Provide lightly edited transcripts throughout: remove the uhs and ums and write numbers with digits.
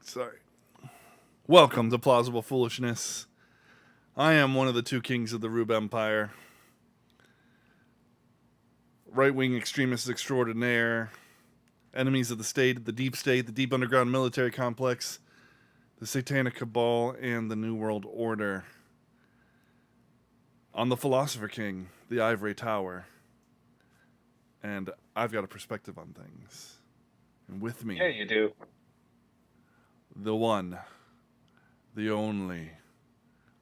Sorry. Welcome to Plausible Foolishness. I am one of the two kings of the Rube Empire. Right-wing extremists extraordinaire. Enemies of the state, the deep underground military complex, the satanic cabal, and the New World Order. I'm the Philosopher King, the Ivory Tower. And I've got a perspective on things. And with me, Yeah, you do. the one, the only,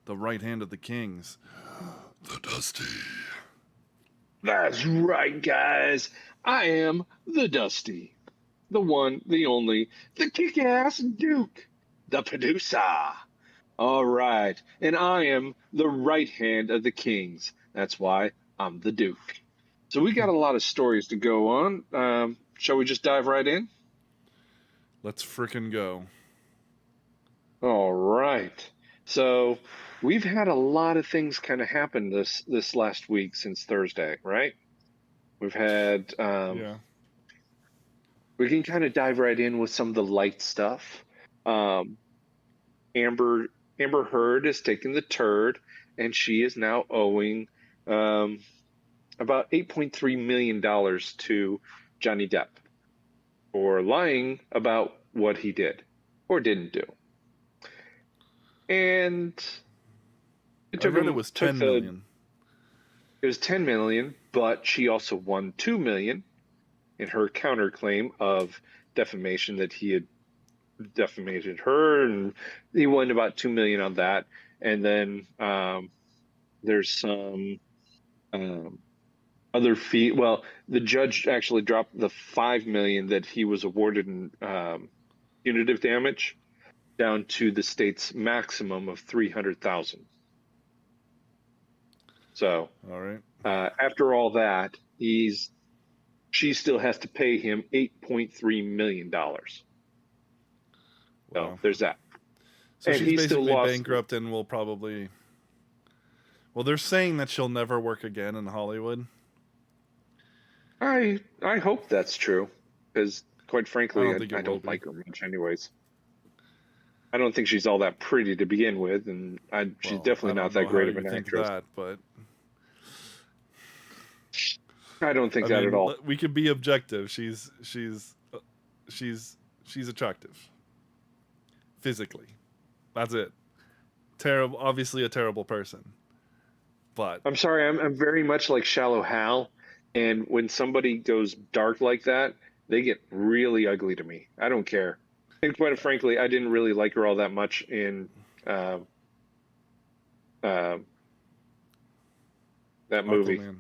the right hand of the kings, the Dusty. That's right, guys. I am the Dusty, the one, the only, the kick-ass Duke, the producer. All right, and I am the right hand of the kings. That's why I'm the Duke. So we got a lot of stories to go on. Shall we just dive right in? Let's frickin' go. All right. So we've had a lot of things kind of happen this last week since Thursday, right? We've had Yeah. we can kind of dive right in with some of the light stuff. Amber Heard has taken the turd, and she is now owing about $8.3 million to Johnny Depp for lying about what he did or didn't do. And I read it was 10 million. It was 10 million, but she also won 2 million in her counterclaim of defamation, that he had defamated her, and he won about 2 million on that. And then there's some other fee. Well, the judge actually dropped the 5 million that he was awarded in punitive damage down to the state's maximum of 300,000. So, all right. After all that, she still has to pay him $8.3 million. Wow. So there's that. So and she's basically bankrupt and will probably. Well, they're saying that she'll never work again in Hollywood. I hope that's true, because quite frankly, I don't like her much, anyways. I don't think she's all that pretty to begin with, and she's definitely not that great of an actress. That, but I don't think that at all. We could be objective. She's attractive physically. That's it. Terrible. Obviously, a terrible person. But I'm sorry. I'm very much like Shallow Hal, and when somebody goes dark like that, they get really ugly to me. I don't care. And quite frankly, I didn't really like her all that much in that movie. Aquaman.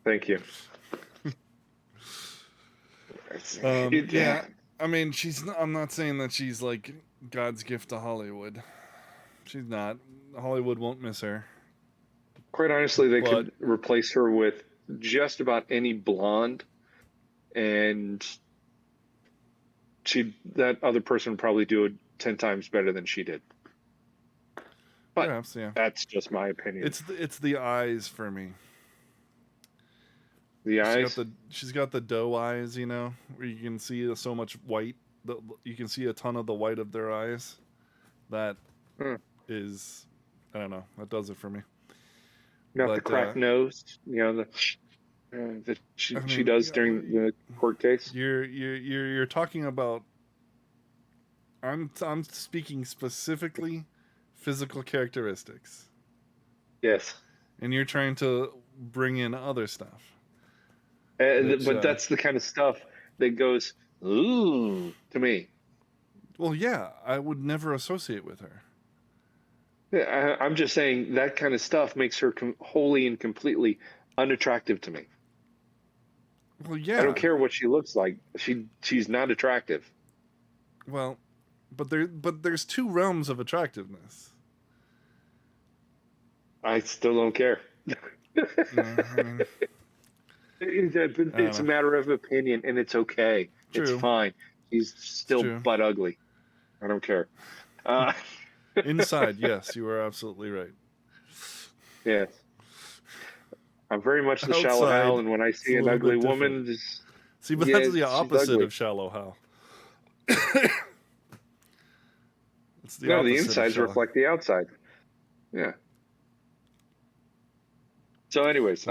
Thank you. Yeah, I mean, I'm not saying that she's like God's gift to Hollywood. She's not. Hollywood won't miss her. Quite honestly, they could replace her with just about any blonde, and that other person would probably do it 10 times better than she did. But perhaps, yeah. That's just my opinion. It's the eyes for me. The eyes? She's got the doe eyes, where you can see so much white. You can see a ton of the white of their eyes. That is, I don't know. That does it for me. Not the cracked nose, that she does during the court case. You're talking about. I'm speaking specifically physical characteristics. Yes. And you're trying to bring in other stuff. But that's the kind of stuff that goes ooh to me. Well, yeah, I would never associate with her. Yeah, I'm just saying that kind of stuff makes her wholly and completely unattractive to me. Well, yeah. I don't care what she looks like. She's not attractive. Well, but there's two realms of attractiveness. I still don't care. It's a matter of opinion, and it's okay. True. It's fine. She's still butt ugly. I don't care. Inside, yes, you are absolutely right. Yes. I'm very much the Shallow Hal, and when I see an ugly woman, that's the opposite of Shallow Hal. It's the No, the opposite of insides shock. reflect the outside. Yeah. So, anyways,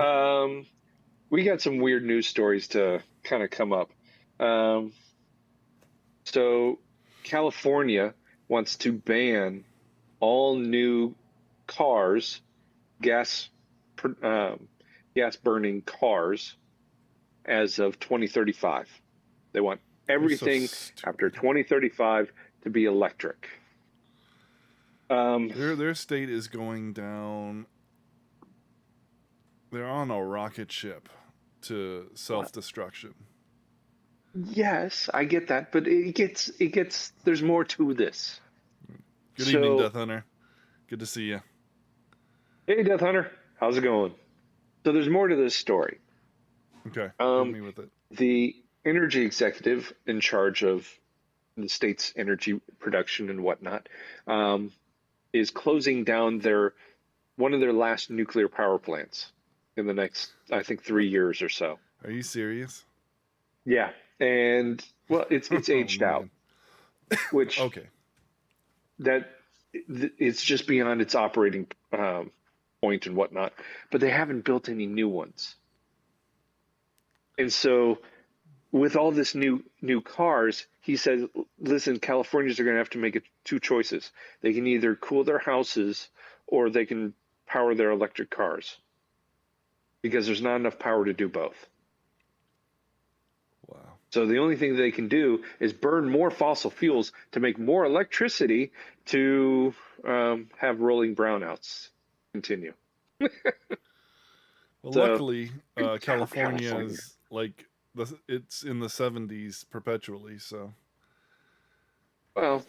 we got some weird news stories to kind of come up. So, California wants to ban all new cars, gas, gas burning cars, as of 2035. They want They're so everything after stupid. 2035 to be electric. Their state is going down. They're on a rocket ship to self-destruction. Yes, I get that, but it gets there's more to this. Good evening, So, Death Hunter. Good to see you. hey, Death Hunter, how's it going? So there's more to this story. Okay, hit me with it. The energy executive in charge of the state's energy production and whatnot is closing down one of their last nuclear power plants in the next, I think, 3 years or so. Are you serious? Yeah, and well, it's aged out, which Okay. that it's just beyond its operating point and whatnot. But they haven't built any new ones, and so with all this new cars, he says, listen, Californians are going to have to make two choices. They can either cool their houses or they can power their electric cars because there's not enough power to do both. Wow. So the only thing they can do is burn more fossil fuels to make more electricity to have rolling brownouts continue. Well, So, luckily, good job, California California. is like it's in the 70s perpetually. So Well,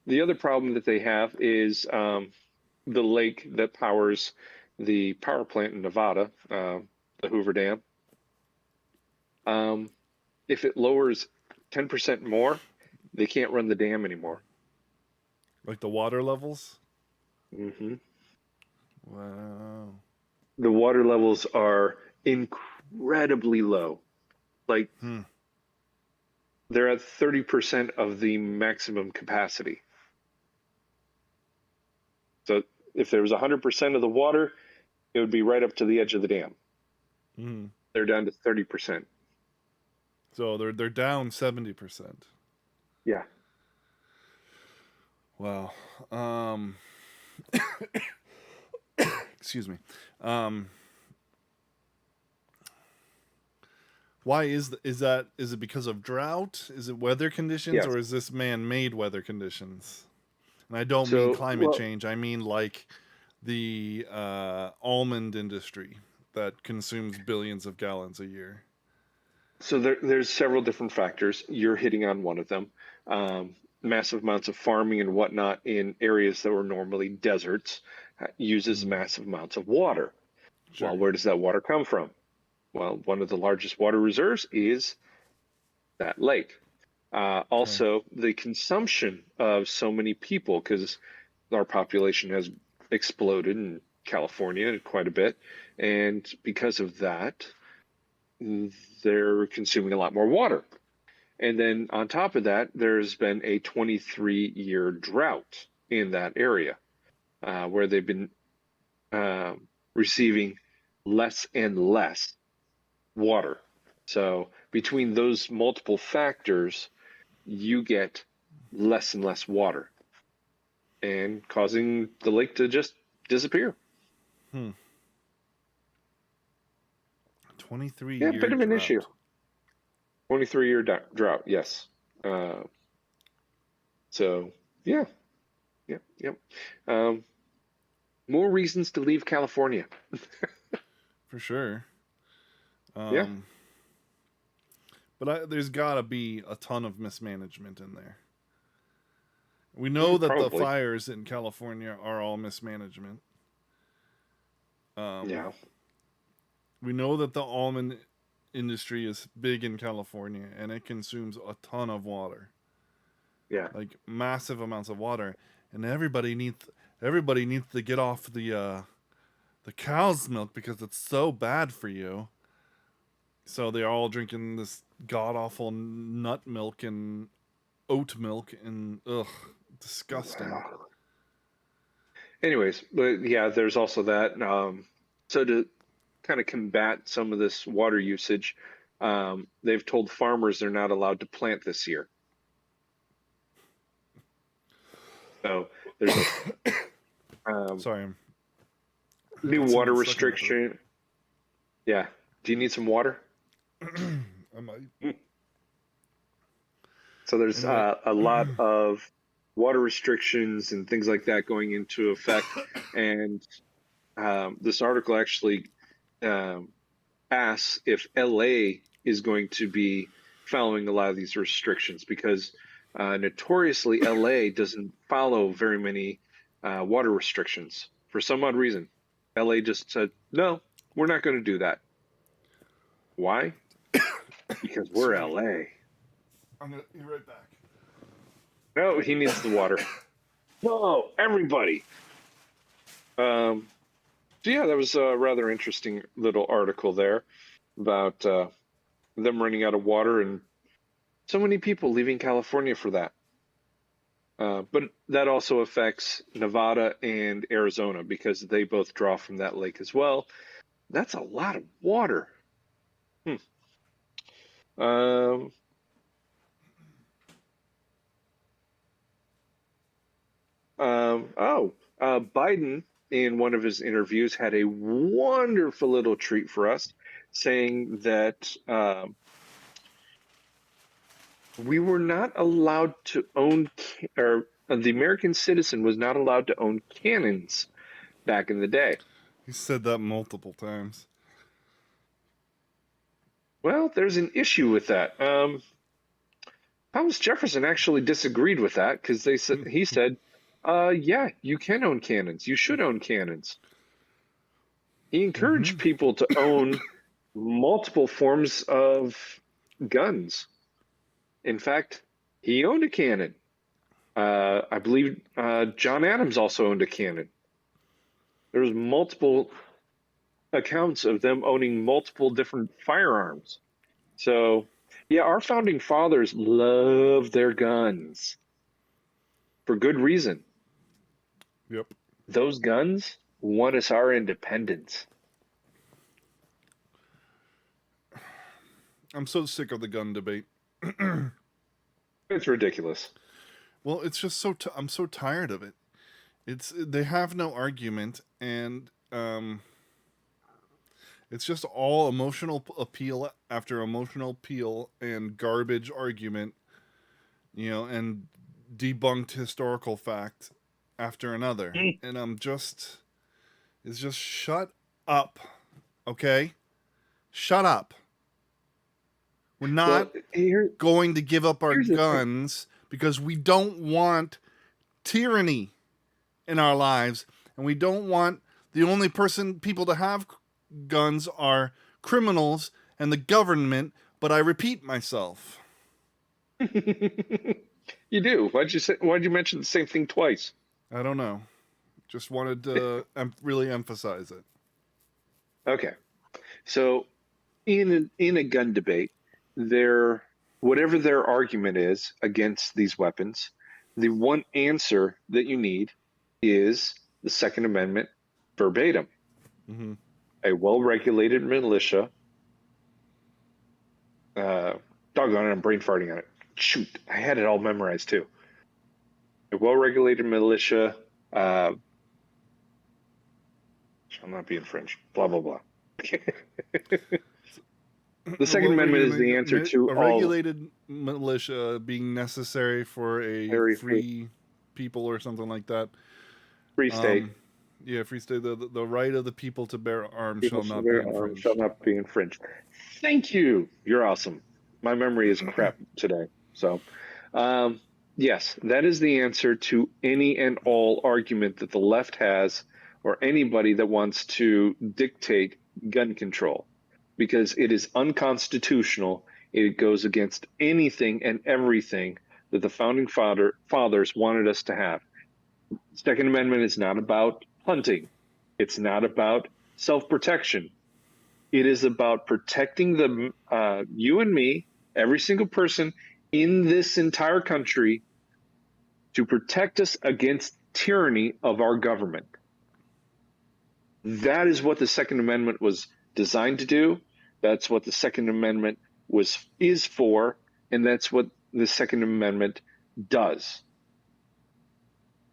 the other problem that they have is the lake that powers the power plant in Nevada, the Hoover Dam. If it lowers 10% more, they can't run the dam anymore. like the water levels. Mm-hmm. Wow. The water levels are incredibly low. Like they're at 30% of the maximum capacity. So if there was 100% of the water, it would be right up to the edge of the dam. They're down to 30%. So they're down 70%. Yeah. Wow. Excuse me. Why is it because of drought? Is it weather conditions, Yes. or is this man-made weather conditions? And I don't So, mean climate well, change. I mean like the almond industry that consumes billions of gallons a year. So there's several different factors. You're hitting on one of them. Massive amounts of farming and whatnot in areas that were normally deserts uses massive amounts of water. Sure. Well, where does that water come from? Well, one of the largest water reserves is that lake. Also, the consumption of so many people, because our population has exploded in California quite a bit, and because of that, they're consuming a lot more water. And then on top of that, there's been a 23-year drought in that area where they've been receiving less and less water. So between those multiple factors, you get less and less water and causing the lake to just disappear. 23-year Yeah, bit of an drought. issue. 23-year drought, yes. So, yeah. Yep. More reasons to leave California. For sure. Yeah. But there's got to be a ton of mismanagement in there. We know that Probably. the fires in California are all mismanagement. Yeah. We know that the almond industry is big in California and it consumes a ton of water. Yeah. Like massive amounts of water, and everybody needs to get off the cow's milk because it's so bad for you. So they're all drinking this god awful nut milk and oat milk and Disgusting. Anyways, but yeah, there's also that. So to kind of combat some of this water usage, they've told farmers they're not allowed to plant this year. So there's Sorry, I'm new got water something stuck in my throat. restriction. Yeah. Do you need some water? I might. So there's Anyway. a lot of water restrictions and things like that going into effect. And this article actually asks if LA is going to be following a lot of these restrictions, because notoriously LA doesn't follow very many water restrictions for some odd reason. LA just said, no, we're not going to do that. Why? Because we're LA. I'm gonna be right back. No, he needs the water. No, everybody. So yeah, that was a rather interesting little article there about them running out of water and so many people leaving California for that. But that also affects Nevada and Arizona because they both draw from that lake as well. That's a lot of water. Biden, in one of his interviews, had a wonderful little treat for us, saying that we were not allowed to own, or the American citizen was not allowed to own cannons back in the day. He said that multiple times. Well, there's an issue with that. Thomas Jefferson actually disagreed with that because he said, yeah, you can own cannons. You should own cannons. He encouraged people to own multiple forms of guns. In fact, he owned a cannon. I believe John Adams also owned a cannon. There's multiple accounts of them owning multiple different firearms. So, yeah, our founding fathers loved their guns for good reason. Yep. Those guns won us our independence. I'm so sick of the gun debate. It's ridiculous. Well, it's just I'm so tired of it. They have no argument, and it's just all emotional appeal after emotional appeal and garbage argument, and debunked historical fact after another. And it's just shut up, okay? Shut up. We're not going to give up our guns because we don't want tyranny in our lives, and we don't want the only people to have guns are criminals and the government. But I repeat myself. You do. Why'd you mention the same thing twice? I don't know. Just wanted to really emphasize it. Okay. So in a gun debate, whatever their argument is against these weapons, the one answer that you need is the Second Amendment verbatim. Mm-hmm. A well-regulated militia. Doggone it, I'm brain farting on it. Shoot, I had it all memorized too. A well-regulated militia shall not be infringed. Blah, blah, blah. The Second Amendment is the answer to a regulated militia being necessary for a free people or something like that. Free state. Yeah, free state. The right of the people to bear arms shall not be infringed. Thank you. You're awesome. My memory is crap today. So, yes, that is the answer to any and all argument that the left has, or anybody that wants to dictate gun control, because it is unconstitutional. It goes against anything and everything that the founding fathers wanted us to have. Second Amendment is not about hunting. It's not about self-protection. It is about protecting you and me, every single person in this entire country, to protect us against tyranny of our government. That is what the Second Amendment was designed to do. That's what the Second Amendment is for, and that's what the Second Amendment does.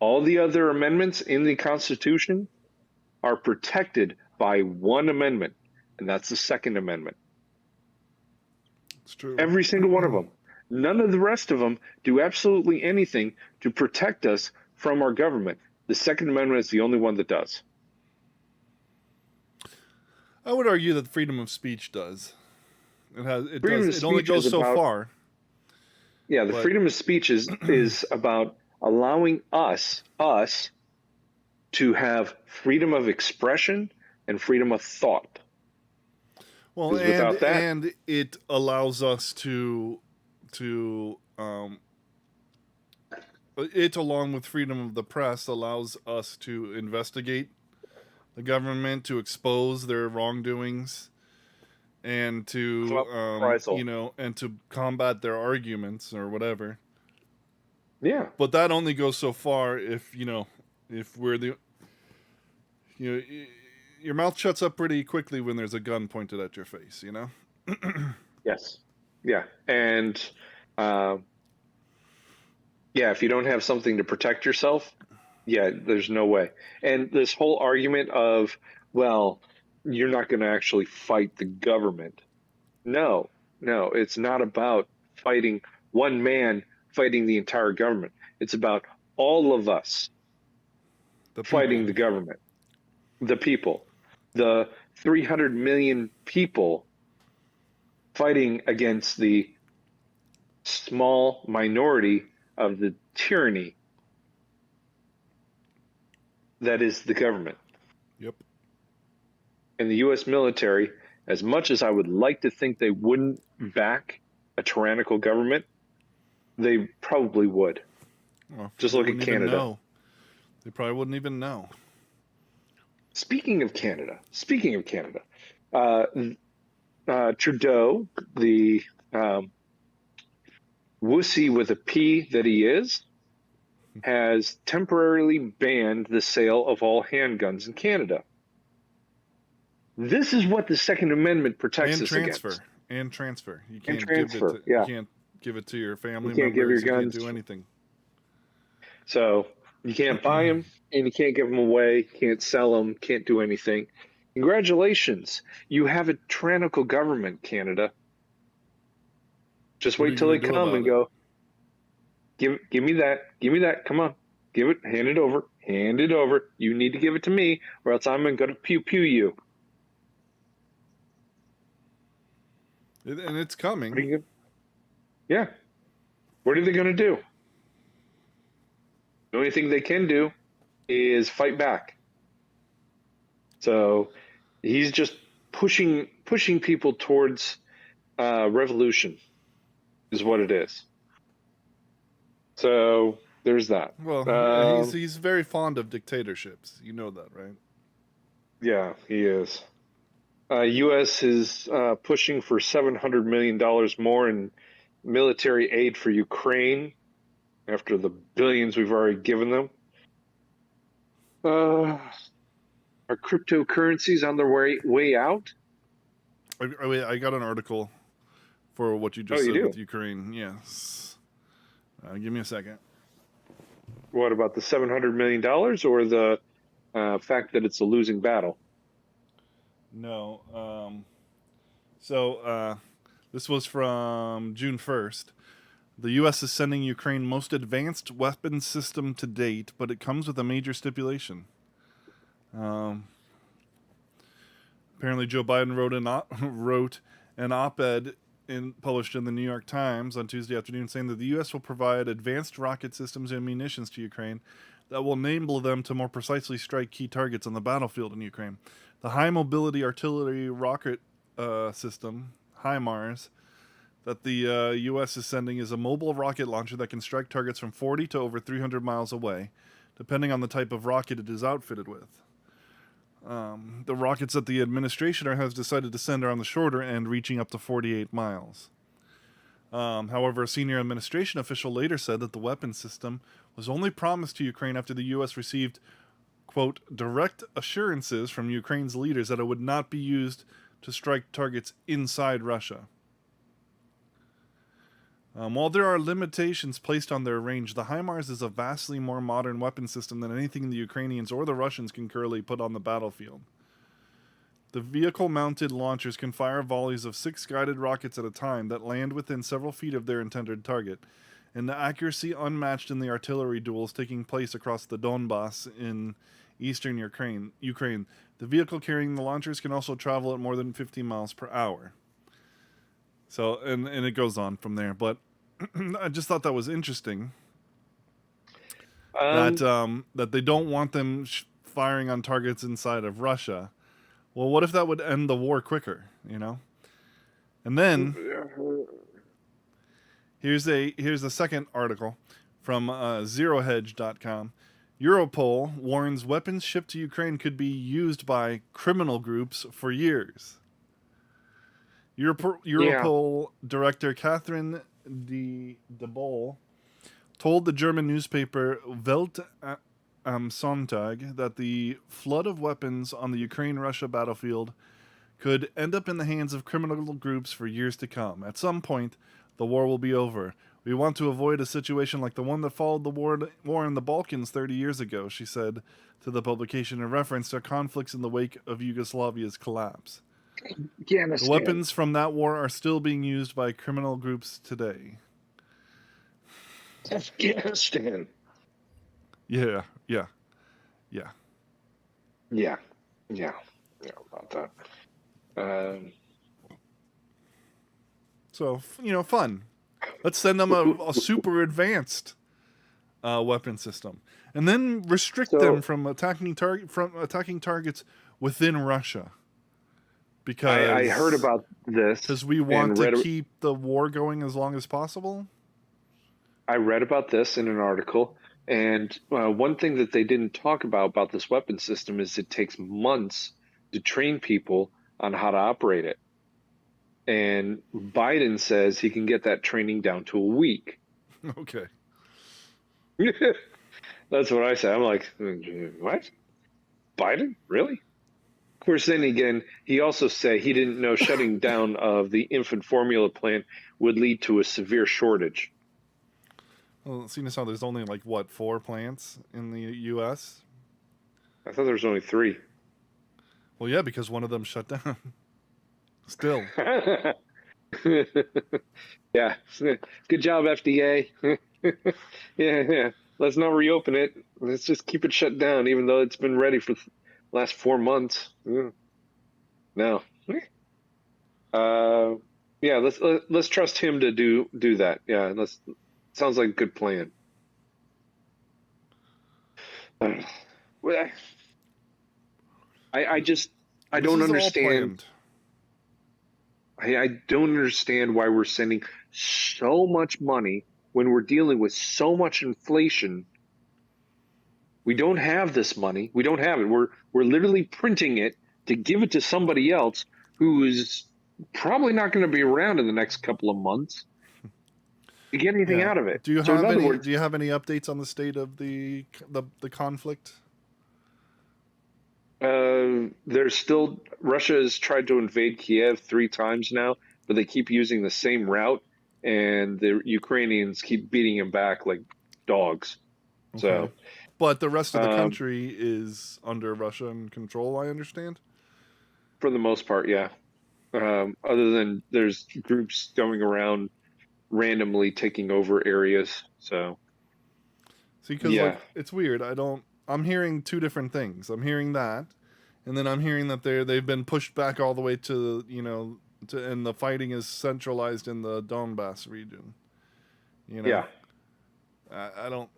All the other amendments in the Constitution are protected by one amendment, and that's the Second Amendment. It's true. Every single one of them. None of the rest of them do absolutely anything to protect us from our government. The Second Amendment is the only one that does. I would argue that freedom of speech does. It only speech goes is so about- far. Yeah, the But- freedom of speech is about allowing us to have freedom of expression and freedom of thought. Well, 'Cause without that- and it allows us to it, along with freedom of the press, allows us to investigate the government, to expose their wrongdoings, and to reprisal. and to combat their arguments or whatever. Yeah. But that only goes so far if we're the your mouth shuts up pretty quickly when there's a gun pointed at your face, Yes. Yeah. And if you don't have something to protect yourself, there's no way. And this whole argument of, well, you're not going to actually fight the government. No, it's not about fighting one man fighting the entire government. It's about all of us fighting the government, the people, the 300 million people fighting against the small minority of the tyranny that is the government. Yep. And the U.S. military, as much as I would like to think they wouldn't back a tyrannical government, they probably would. Well, just look at Canada. They probably wouldn't even know. Speaking of Canada, Trudeau, the wussy with a P that he is, has temporarily banned the sale of all handguns in Canada. This is what the Second Amendment protects us against. And transfer. You And can't transfer, you can't give it to your family You can't give members. your You guns. can't do anything. So you can't buy them, and you can't give them away, can't sell them, can't do anything. Congratulations. You have a tyrannical government, Canada. Just What are wait you till they gonna do come about and it? go, give me that, come on. Give it, hand it over. You need to give it to me, or else I'm going to pew you. And it's coming. What are you Yeah. What are they going to do? The only thing they can do is fight back. So he's just pushing people towards revolution is what it is. So there's that. Well, he's very fond of dictatorships. You know that, right? Yeah, he is. U.S. is pushing for $700 million more in military aid for Ukraine after the billions we've already given them. Are cryptocurrencies on their way out? I got an article for what you just said with Ukraine. Yes. Give me a second. What about the $700 million or the fact that it's a losing battle? No. This was from June 1st. The U.S. is sending Ukraine most advanced weapons system to date, but it comes with a major stipulation. Apparently, Joe Biden wrote an op-ed published in the New York Times on Tuesday afternoon saying that the U.S. will provide advanced rocket systems and munitions to Ukraine that will enable them to more precisely strike key targets on the battlefield in Ukraine. The High Mobility Artillery Rocket System, HIMARS, that the U.S. is sending is a mobile rocket launcher that can strike targets from 40 to over 300 miles away, depending on the type of rocket it is outfitted with. The rockets that the administration has decided to send are on the shorter end, reaching up to 48 miles. However, a senior administration official later said that the weapon system was only promised to Ukraine after the U.S. received, quote, direct assurances from Ukraine's leaders that it would not be used to strike targets inside Russia. While there are limitations placed on their range, the HIMARS is a vastly more modern weapon system than anything the Ukrainians or the Russians can currently put on the battlefield. The vehicle-mounted launchers can fire volleys of 6 guided rockets at a time that land within several feet of their intended target, and the accuracy unmatched in the artillery duels taking place across the Donbass in eastern Ukraine. The vehicle carrying the launchers can also travel at more than 50 miles per hour. So, and it goes on from there, but I just thought that was interesting. That they don't want them firing on targets inside of Russia. Well, what if that would end the war quicker, you know? And then here's a second article from zerohedge.com. Europol warns weapons shipped to Ukraine could be used by criminal groups for years. Europol director Catherine de Boll told the German newspaper Welt am Sonntag that the flood of weapons on the Ukraine-Russia battlefield could end up in the hands of criminal groups for years to come. At some point, the war will be over. We want to avoid a situation like the one that followed the war in the Balkans 30 years ago, she said to the publication in reference to conflicts in the wake of Yugoslavia's collapse. The weapons from that war are still being used by criminal groups today. Afghanistan. Yeah. About that. So, fun. Let's send them a super advanced weapon system, and then restrict them from attacking targets within Russia. Because I heard about this because we want to keep the war going as long as possible. I read about this in an article, and one thing that they didn't talk about this weapon system is it takes months to train people on how to operate it. And Biden says he can get that training down to a week. Okay. That's what I said. I'm like, what? Biden? Really? Of course, then again, he also said he didn't know shutting down of the infant formula plant would lead to a severe shortage. Well, seeing as how there's only 4 plants in the U.S. I thought there was only 3. Well, yeah, because one of them shut down. Still. Yeah. Good job, FDA. Yeah. Let's not reopen it. Let's just keep it shut down, even though it's been ready for the last 4 months. No. Yeah. Let's trust him to do that. Yeah. Sounds like a good plan. I don't understand. I don't understand why we're sending so much money when we're dealing with so much inflation. We don't have this money. We don't have it. We're literally printing it to give it to somebody else who is probably not going to be around in the next couple of months to get anything out of it. Do you have any updates on the state of the conflict? There's still, Russia has tried to invade Kiev 3 times now, but they keep using the same route, and the Ukrainians keep beating them back like dogs. Okay. So, but the rest of the country is under Russian control, I understand. For the most part, yeah. Other than there's groups going around randomly taking over areas. So, see, because it's weird. I'm hearing 2 different things. I'm hearing that, and then I'm hearing that they've been pushed back all the way to and the fighting is centralized in the Donbass region. Yeah. I don't.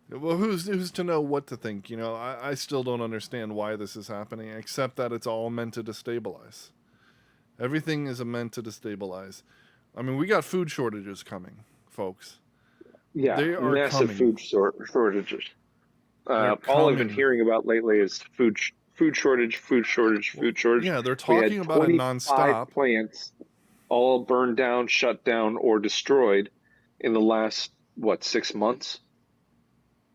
Well, who's to know what to think? I still don't understand why this is happening, except that it's all meant to destabilize. Everything is meant to destabilize. I mean, we got food shortages coming, folks. Yeah, they are massive coming. Food shortages. All I've been hearing about lately is food shortage. Yeah, they're talking about it nonstop. Plants. all burned down, shut down, or destroyed in the last, 6 months?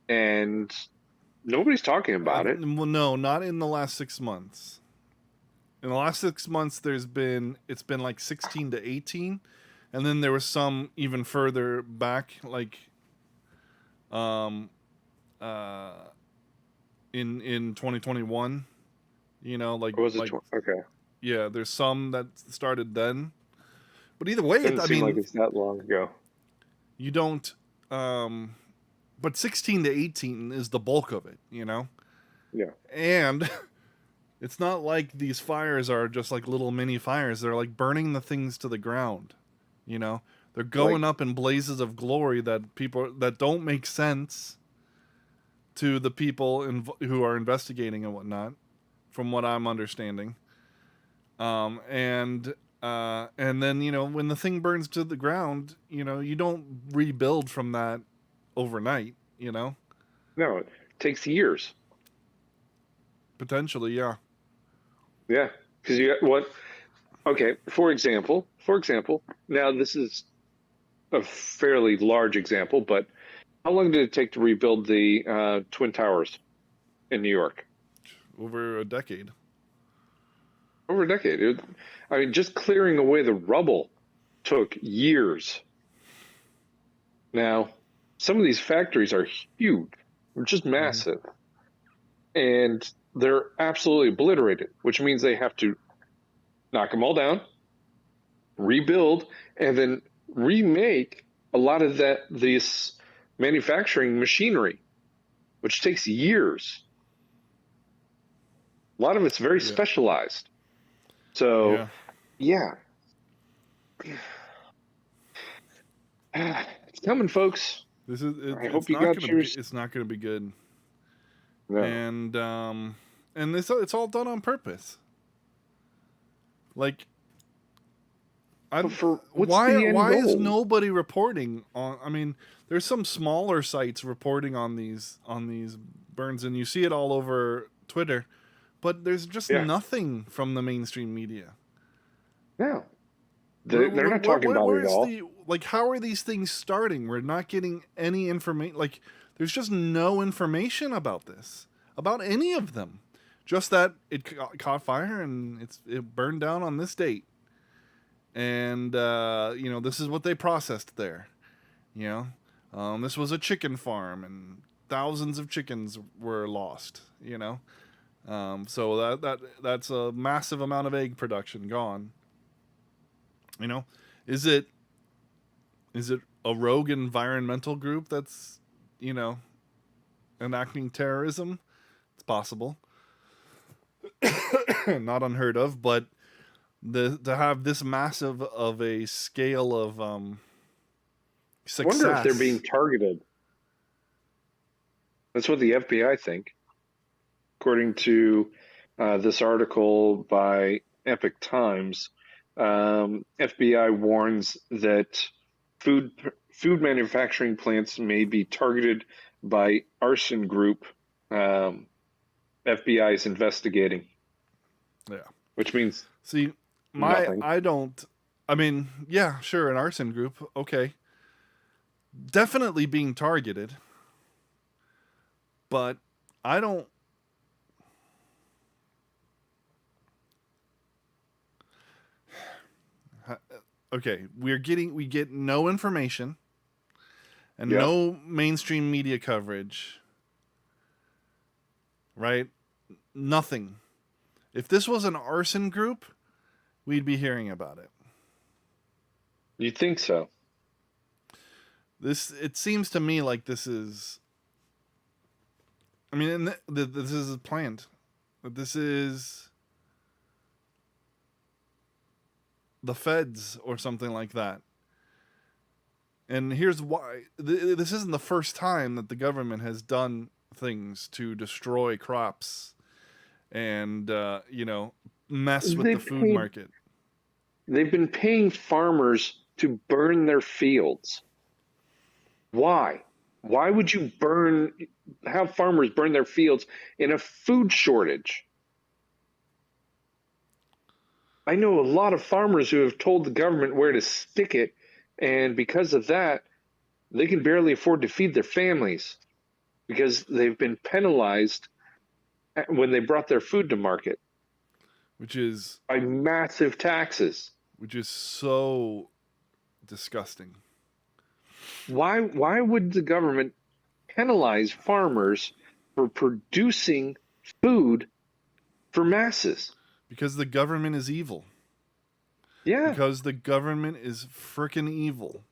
And nobody's talking about it. Well, no, not in the last 6 months. In the last 6 months, it's been like 16 to 18, and then there was some even further back, like um, uh, in 2021. You know, Or was it like okay? yeah, there's some that started then. But either way, Doesn't I seem like mean, it's that long ago. you don't. But 16 to 18 is the bulk of it. You know, Yeah. and it's not like these fires are just like little mini fires. They're like burning the things to the ground. You know, they're Like, going up in blazes of glory that don't make sense to the people who are investigating and whatnot, from what I'm understanding. Um, and and then when the thing burns to the ground, you don't rebuild from that overnight. no, it takes years. Potentially, yeah. Yeah. Because you what? Okay. For example, now this is a fairly large example, but how long did it take to rebuild the Twin Towers in New York? Over a decade. Over a decade. I mean, just clearing away the rubble took years. Now, some of these factories are huge, they're just Hmm. massive, and they're absolutely obliterated, which means they have to knock them all down, rebuild, and then remake a lot of this manufacturing machinery, which takes years. A lot of it's very Yeah, specialized. So, yeah. yeah, it's coming, folks. I hope It's you not got gonna be yours. good. No. And it's all done on purpose. Like, I But for what's why the end why is goal? nobody reporting on? I mean, there's some smaller sites reporting on these burns, and you see it all over Twitter, but there's just Yeah. nothing from the mainstream media. No. They're not talking about it at Where's all. the, like, how are these things starting? We're not getting any information. Like, there's just no information about this, about any of them. Just that it caught fire and it burned down on this date, and this is what they processed there. You this was a chicken farm, and thousands of chickens were lost. So that's a massive amount of egg production gone. You know, is it a rogue environmental group that's you know enacting terrorism? It's possible, not unheard of, but to have this massive of a scale of I wonder if they're being success. targeted. That's what the FBI think, according to this article by Epic Times. FBI warns that food food manufacturing plants may be targeted by arson group. Um, FBI is investigating, Yeah. which means See, nothing. I don't. I mean, yeah, sure, an arson group, okay, definitely being targeted, but I don't. Okay, we get no information and Yep. no mainstream media coverage, right? Nothing. If this was an arson group, we'd be hearing about it. You think so? It seems to me like this is. I mean, this is planned. This is the feds or something like that. And here's why: this isn't the first time that the government has done things to destroy crops and mess with They the food paid. market. They've been paying farmers to burn their fields. Why? Why would you have farmers burn their fields in a food shortage? I know a lot of farmers who have told the government where to stick it, and because of that, they can barely afford to feed their families because they've been penalized when they brought their food to market which is by massive taxes. so disgusting. Why would the government penalize farmers for producing food for masses? Because the government is evil. Yeah, Because the government is freaking evil.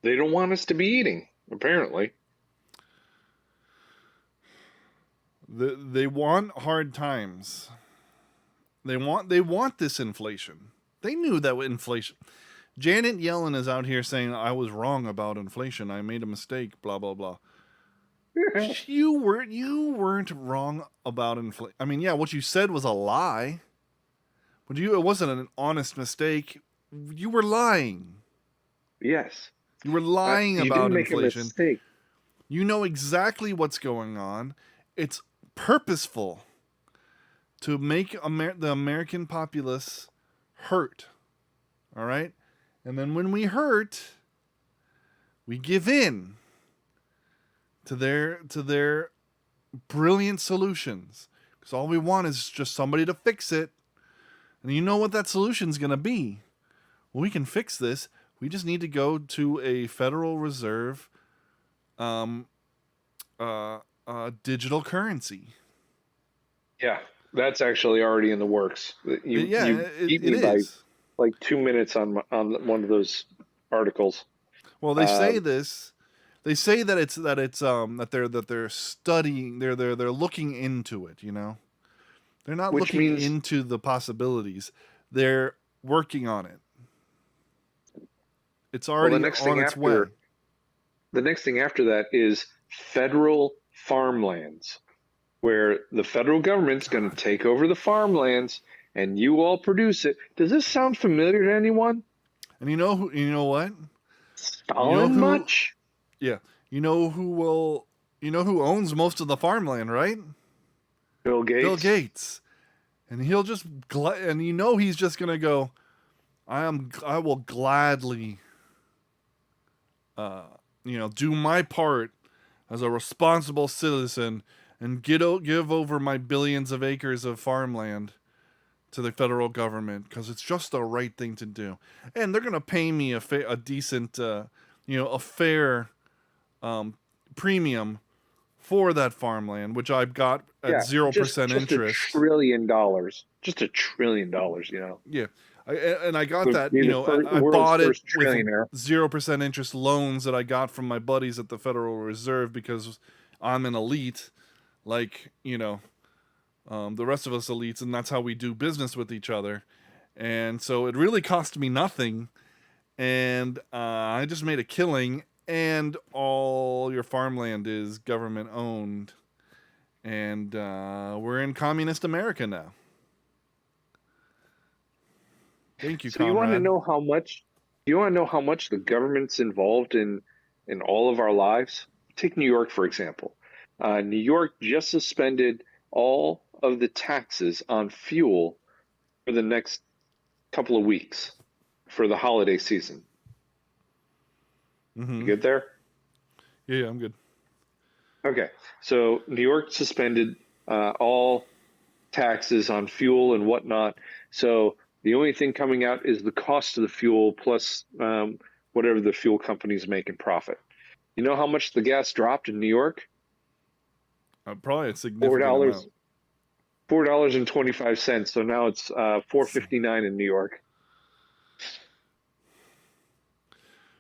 they don't want us to be eating, apparently. They want hard times. They want this inflation. They knew that inflation. Janet Yellen is out here saying I was wrong about inflation. I made a mistake. Blah blah blah. You weren't wrong about inflation. I mean, yeah, what you said was a lie, but it wasn't an honest mistake. You were lying. Yes, You were lying you about didn't make a inflation. mistake. You know exactly what's going on. It's purposeful to make the American populace hurt. All right? And then when we hurt, we give in to their brilliant solutions. Because all we want is just somebody to fix it. And you know what that solution's going to be? Well, we can fix this. We just need to go to a Federal Reserve digital currency. Yeah, that's actually already in the works. You beat me It by is. like 2 minutes on one of those articles. Well, they say Um, this. They say that they're studying. They're looking into it. You know, they're not which looking means, into the possibilities. They're working on it. It's well, already on its way. the next thing after that is federal farmlands, where the federal government's going to take over the farmlands and you all produce it. Does this sound familiar to anyone? And you know who? You know what? You know Stalin who? much? Yeah. You know who will? You know who owns most of the farmland, right? Bill Bill Gates? Gates. And he'll just and you know he's just gonna go. I will gladly, do my part as a responsible citizen and give over my billions of acres of farmland to the federal government because it's just the right thing to do, and they're gonna pay me a decent, a fair premium for that farmland, which I've got at Yeah, 0% just interest. $1 trillion. Just $1 trillion, Yeah, and I got Would that. be the I world's bought it first with trillionaire. 0% interest loans that I got from my buddies at the Federal Reserve because I'm an elite, like the rest of us elites, and that's how we do business with each other. And so it really cost me nothing, and I just made a killing. And all your farmland is government owned, and we're in communist America now. Thank you, So you want to comrade. know how much? You want to know how much the government's involved in all of our lives? Take New York for example. New York just suspended all of the taxes on fuel for the next couple of weeks for the holiday season. You Mm-hmm. good there? Yeah, I'm good. Okay, so New York suspended all taxes on fuel and whatnot. So the only thing coming out is the cost of the fuel plus whatever the fuel companies make in profit. You know how much the gas dropped in New York? Probably a Four significant dollars, amount, $4.25. So now it's $4.59 in New York.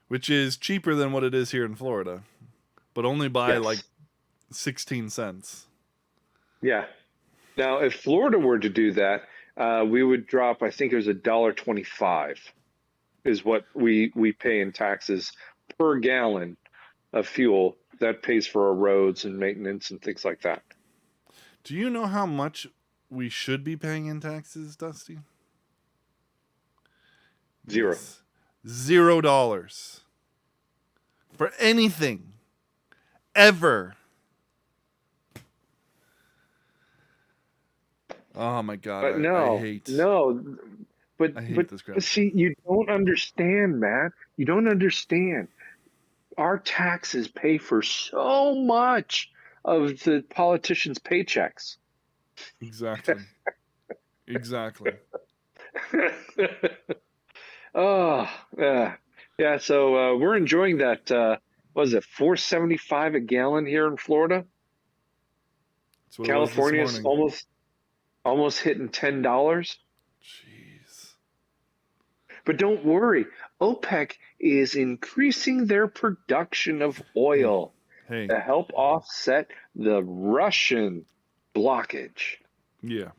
which is cheaper than what it is here in Florida, but only by like Yes. 16 cents. Yeah. Now, if Florida were to do that, we would drop. I think it was $1.25 is what we pay in taxes per gallon of fuel. That pays for our roads and maintenance and things like that. Do you know how much we should be paying in taxes, Dusty? Zero. Yes. $0 for anything ever. Oh my God, But I no, hate no, but I but hate this crap. but see, you don't understand, Matt. You don't understand. Our taxes pay for so much of the politicians' paychecks. Exactly. Exactly. Oh, yeah. So we're enjoying that. What is it, 4.75 a gallon here in Florida? That's what it was this California's morning. almost hitting $10. Jeez. But don't worry, OPEC is increasing their production of Hey, oil hey, to help offset the Russian blockage. yeah.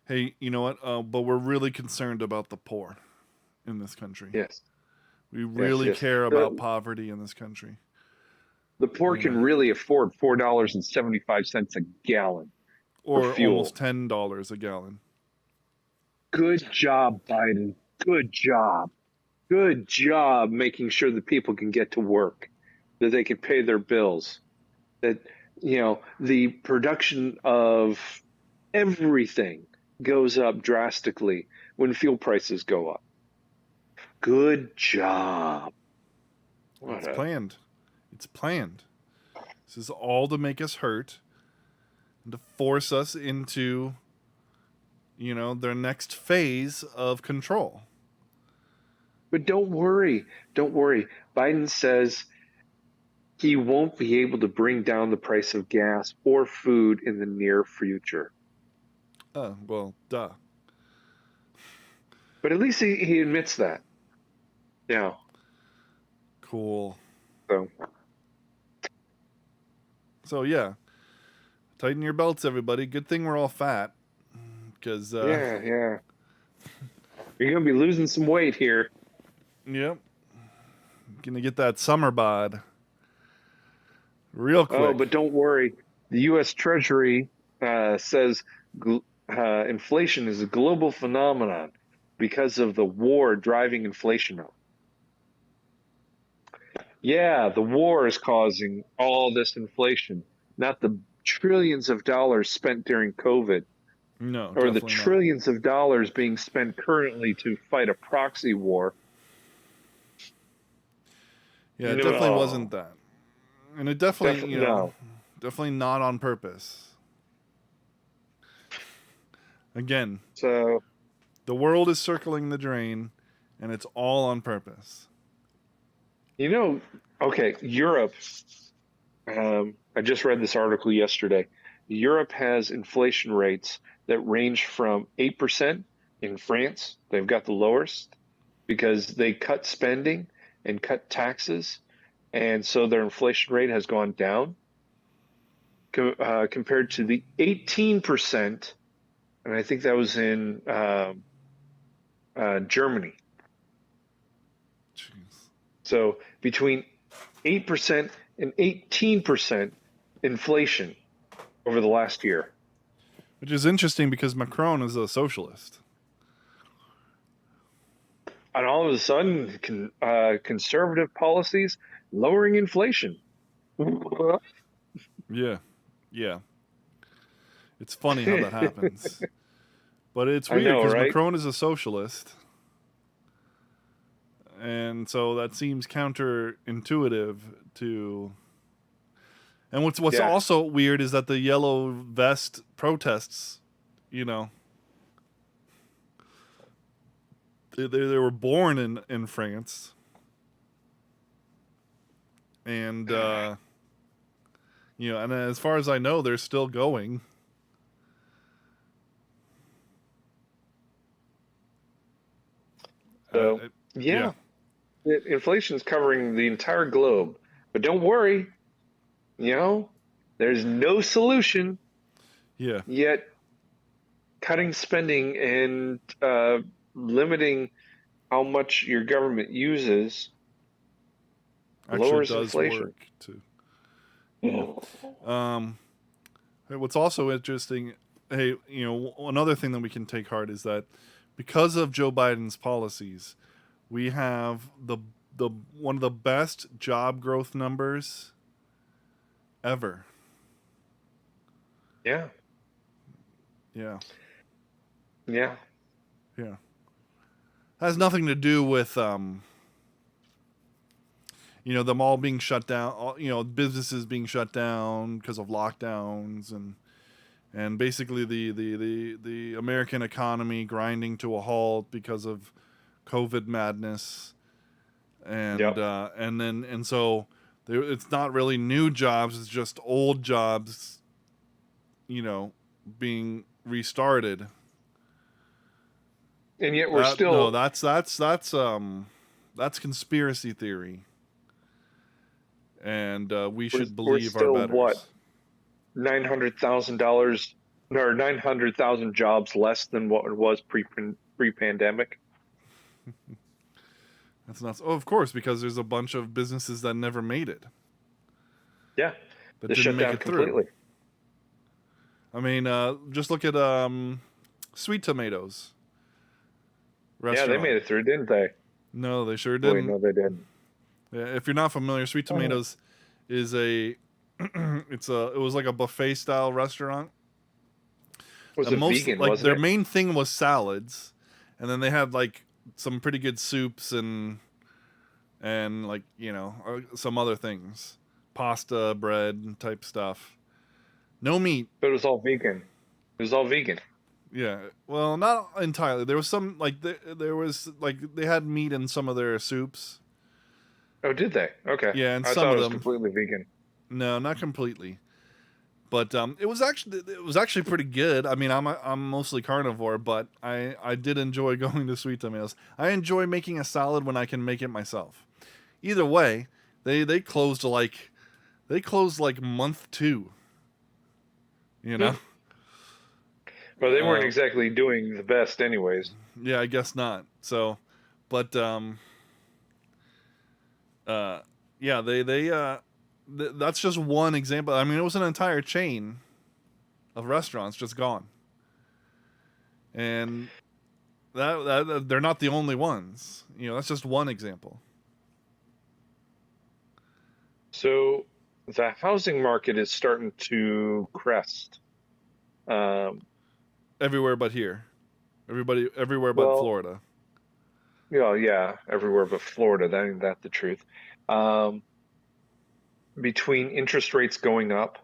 Hey, you know what? But we're really concerned about the poor in this country. Yes, We yes, really yes. care about The poverty in this country. the poor You know, can really afford $4.75 a gallon for or almost fuel. $10 a gallon. Good job, Biden. Good job. Good job making sure that people can get to work, that they can pay their bills, that the production of everything goes up drastically when fuel prices go up. Good job. What It's a planned. It's planned. This is all to make us hurt and to force us into, their next phase of control. But don't worry. Don't worry. Biden says he won't be able to bring down the price of gas or food in the near future. Well, duh. But at least he admits that. Yeah. Cool. So So, yeah, tighten your belts, everybody. Good thing we're all fat. Because, yeah, yeah. You're gonna be losing some weight here. yep, gonna get that summer bod real Oh, quick. but don't worry. The U.S. Treasury says inflation is a global phenomenon because of the war driving inflation up. Yeah, the war is causing all this inflation, not the trillions of dollars spent during COVID No, or the definitely not. trillions of dollars being spent currently to fight a proxy war. Yeah, it definitely wasn't No, that. And it definitely, no. definitely not on purpose. Again, So, the world is circling the drain, and it's all on purpose. okay, Europe. I just read this article yesterday. Europe has inflation rates that range from 8% in France. They've got the lowest because they cut spending and cut taxes. And so their inflation rate has gone down compared to the 18%. And I think that was in Germany. Jeez. So between 8% and 18% inflation over the last year. Which is interesting because Macron is a socialist. And all of a sudden, conservative policies lowering inflation. Yeah, yeah. It's funny how that happens. But it's I weird know, because right? Macron is a socialist. And so that seems counterintuitive to. And what's Yeah. also weird is that the yellow vest protests, you know, they were born in France, and and as far as I know, they're still going. So, Yeah, yeah, inflation is covering the entire globe. But don't worry, you know, there's no solution yeah. yet. Cutting spending and limiting how much your government uses Actually, lowers does inflation. work too. Yeah. Um, what's also interesting, hey, another thing that we can take heart is that because of Joe Biden's policies, we have the one of the best job growth numbers ever. Yeah. Yeah. Yeah. Yeah. Has nothing to do with them all being shut down, businesses being shut down because of lockdowns, and basically the American economy grinding to a halt because of COVID madness, and Yep. so it's not really new jobs, it's just old jobs, being restarted. And yet we're That no, still that's conspiracy theory, and we we're, should we're believe our still what, betters. $900,000 or 900,000 jobs less than what it was pre-pandemic. That's not. Oh, of course, because there's a bunch of businesses that never made it, Yeah. that Just didn't shut make down it through. completely. I mean, just look at Sweet Tomatoes Yeah, they made restaurant. it through, didn't they? No, they sure Boy, didn't. no, they didn't. Yeah, if you're not familiar, Sweet Oh. Tomatoes is a it was like a buffet style restaurant. Was And it most vegan, like wasn't their it? main thing was salads, and then they had like some pretty good soups and like some other things, pasta, bread type stuff. No meat. But it was all vegan. It was all vegan. Yeah, well, not entirely. There was some like there was like they had meat in some of their soups. Oh, did they? Okay. Yeah, and I some thought of it was them. completely vegan. No, not completely. But it was actually pretty good. I mean, I'm mostly carnivore, but I did enjoy going to Sweet Tomatoes. I enjoy making a salad when I can make it myself. Either way, they closed like month 2. You Hmm. know. Well, they weren't Uh, exactly doing the best anyways. yeah, I guess not. So, but uh, yeah, that's just one example. I mean, it was an entire chain of restaurants just gone, and that they're not the only ones. That's just one example. So the housing market is starting to crest. Um, Everywhere but here. Everywhere but well, Florida. yeah, everywhere but Florida. That's the truth. Um, between interest rates going up,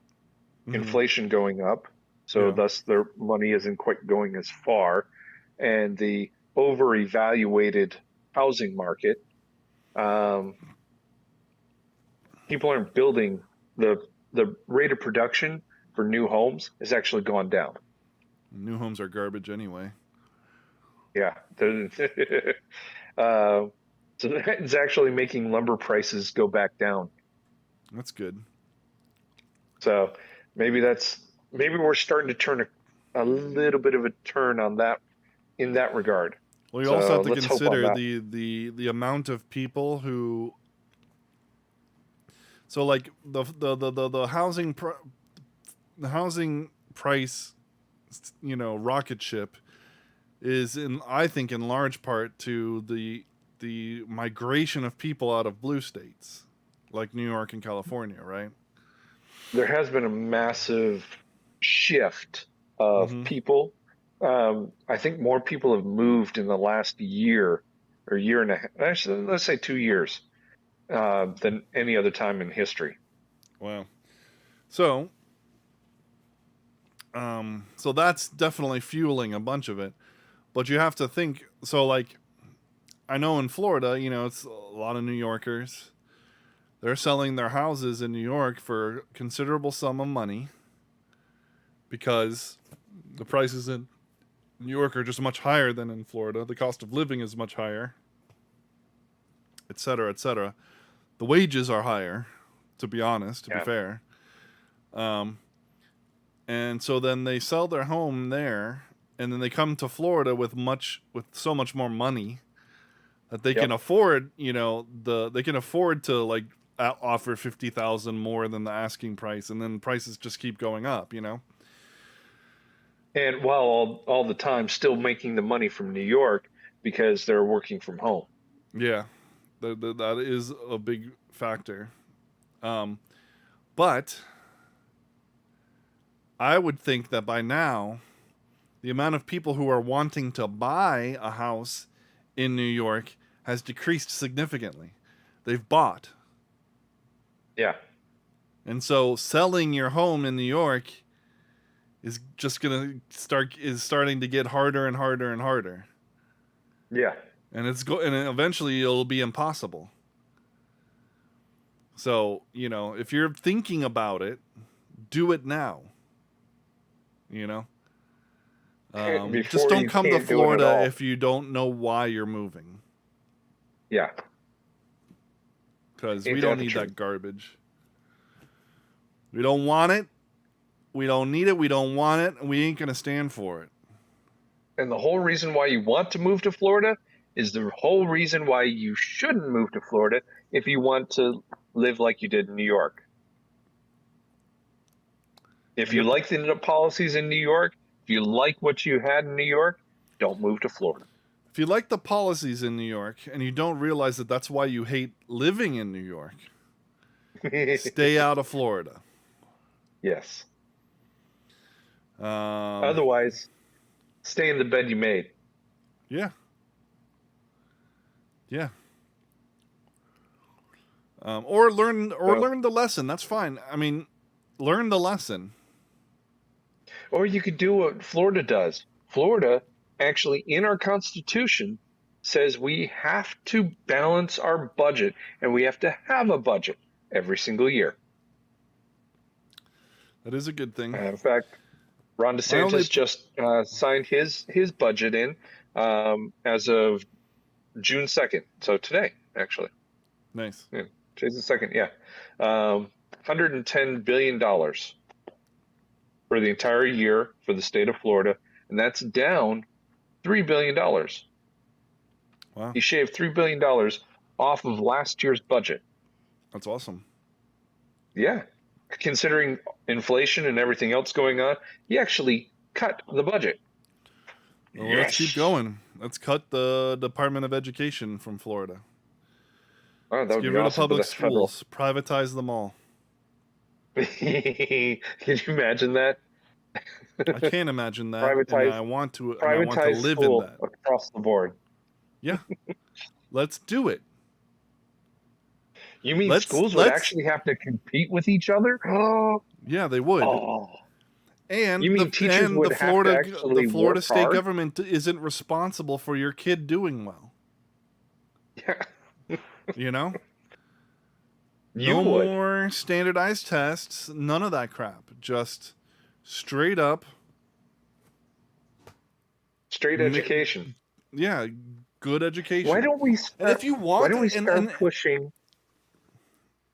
Hmm. inflation going up, so Yeah. thus their money isn't quite going as far, and the over-evaluated housing market, um, people aren't building the rate of production for new homes has actually gone down. New homes are garbage anyway. Yeah. uh, so it's actually making lumber prices go back down. That's good. So maybe we're starting to turn a little bit of a turn on that in that regard. Well, you also So have to let's hope on consider that. the amount of people who. So like the the housing price, rocket ship is in I think in large part to the migration of people out of blue states like New York and California, right? There has been a massive shift of Mm-hmm. people. I think more people have moved in the last year or year and a half, actually, let's say 2 years, than any other time in history. Wow. So so that's definitely fueling a bunch of it. But you have to think. So like I know in Florida, it's a lot of New Yorkers. They're selling their houses in New York for a considerable sum of money because the prices in New York are just much higher than in Florida. The cost of living is much higher, et cetera, et cetera. The wages are higher, to be honest, to be Yeah, fair. Um, and so then they sell their home there, and then they come to Florida with so much more money that they can yep. afford. They can afford to like offer 50,000 more than the asking price, and then prices just keep going up. And while all the time still making the money from New York because they're working from home. Yeah, that is a big factor. Um, but I would think that by now the amount of people who are wanting to buy a house in New York has decreased significantly. They've bought. Yeah. And so selling your home in New York is just going to starting to get harder and harder and harder. Yeah. And and eventually it'll be impossible. So, if you're thinking about it, do it now. Just don't come to Florida if you don't know why you're moving. Yeah. Because we don't need that garbage. We don't want it. We don't need it. We don't want it. And we ain't going to stand for it. And the whole reason why you want to move to Florida is the whole reason why you shouldn't move to Florida if you want to live like you did in New York. If you like the policies in New York, if you like what you had in New York, don't move to Florida. If you like the policies in New York and you don't realize that that's why you hate living in New York, stay out of Florida. Yes. Otherwise, stay in the bed you made. Yeah. Yeah. Or learn the lesson. That's fine. I mean, learn the lesson. Or you could do what Florida does. Florida actually, in our Constitution, says we have to balance our budget, and we have to have a budget every single year. That is a good thing. In fact, Ron DeSantis just signed his budget in as of June 2nd. So today, actually. Nice. Yeah, today's the 2nd, yeah. $110 billion for the entire year for the state of Florida, and that's down $3 billion. Wow. He shaved $3 billion off of last year's budget. That's awesome. Yeah. Considering inflation and everything else going on, he actually cut the budget. Well, let's keep going. Let's cut the Department of Education from Florida. Oh, let's get rid of public schools. Privatize them all. Can you imagine that? I can't imagine that. Privatize, I want to live in that. Across the board. Yeah. Let's do it. You mean schools would actually have to compete with each other? Yeah, they would. Oh. And you mean teachers would the Florida state government isn't responsible for your kid doing well. Yeah. No more standardized tests, none of that crap. Just straight up education. Yeah, good education. Why don't we start, and if you want, why don't we start pushing?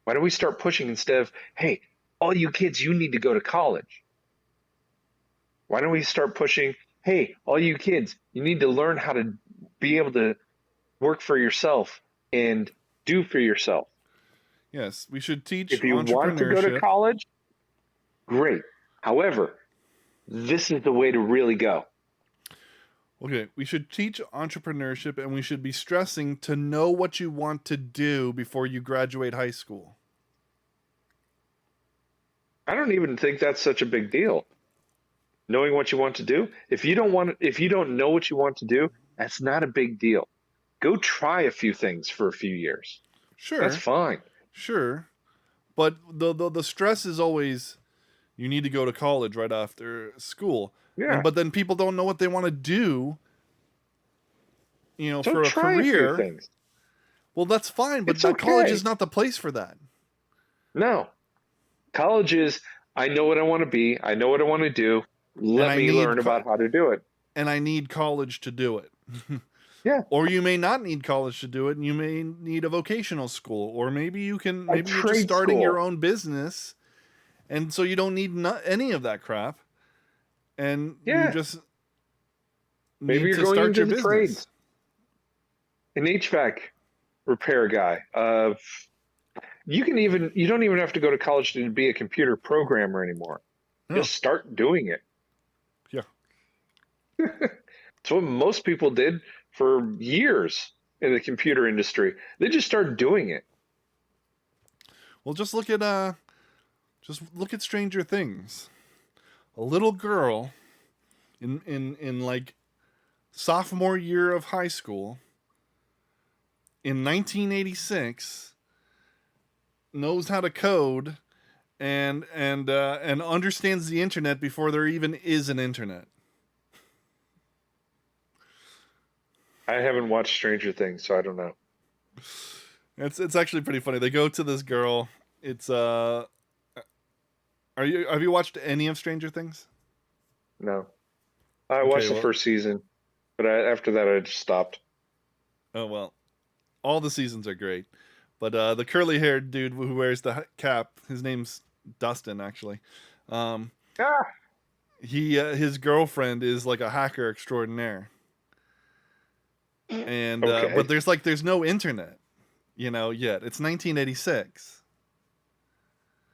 Why don't we start pushing instead of, hey, all you kids, you need to go to college? Why don't we start pushing, hey, all you kids, you need to learn how to be able to work for yourself and do for yourself? Yes, we should teach If you want to go to college, great. However, this is the way to really go. Okay, we should teach entrepreneurship, and we should be stressing to know what you want to do before you graduate high school. I don't even think that's such a big deal. Knowing what you want to do. If you don't know what you want to do, that's not a big deal. Go try a few things for a few years. Sure. That's fine. Sure. But the stress is always you need to go to college right after school. Yeah. But then people don't know what they want to do, so for a career. A few things. Well, that's fine, but college is not the place for that. No. College is, I know what I want to be. I know what I want to do. Let me learn about how to do it. And I need college to do it. Yeah. Or you may not need college to do it, and you may need a vocational school, or maybe you're just starting your own business, and so you don't need any of that crap, and you just maybe you're going into the trades. An HVAC repair guy. You don't even have to go to college to be a computer programmer anymore. No. Just start doing it. Yeah. That's what most people did for years in the computer industry. They just started doing it. Well, just look at Stranger Things. A little girl in like sophomore year of high school in 1986 knows how to code and understands the internet before there even is an internet. I haven't watched Stranger Things, so I don't know. It's actually pretty funny. They go to this girl. It's have you watched any of Stranger Things? No. I Okay, watched the well, first season, but after that I just stopped. oh well, all the seasons are great, but the curly haired dude who wears the cap, his name's Dustin actually. Um, Ah, his girlfriend is like a hacker extraordinaire, and okay. but there's no internet, yet. It's 1986.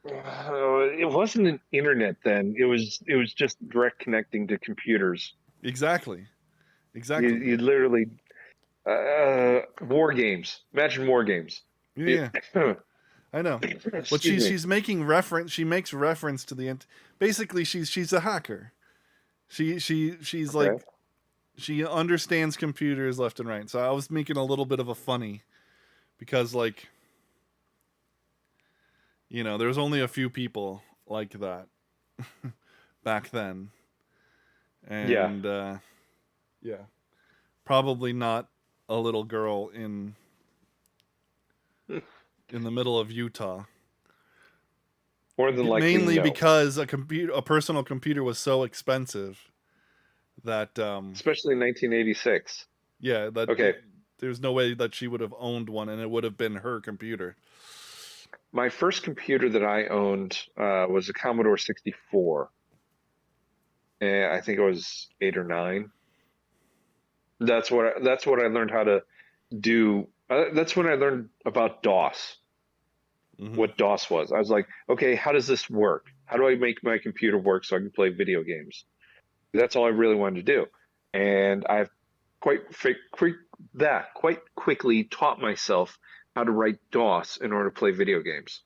It wasn't an internet then. It was just direct connecting to computers. Exactly, You exactly. you literally war games. Imagine war games. Yeah, It, yeah, I know. But excuse she's me. she's making reference. She makes reference to basically she's a hacker. She's like Okay. she understands computers left and right. So I was making a little bit of a funny because like there's only a few people like that back then, Yeah. and yeah, probably not a little girl in the middle of Utah. More than likely, Mainly no. because a personal computer was so expensive that Especially in 1986. yeah, Okay. there's no way that she would have owned one, and it would have been her computer. My first computer that I owned was a Commodore 64. And I think I was 8 or 9. That's what I learned how to do. That's when I learned about DOS, Hmm. what DOS was. I was like, okay, how does this work? How do I make my computer work so I can play video games? That's all I really wanted to do. And I've quite quickly taught myself how to write DOS in order to play video games.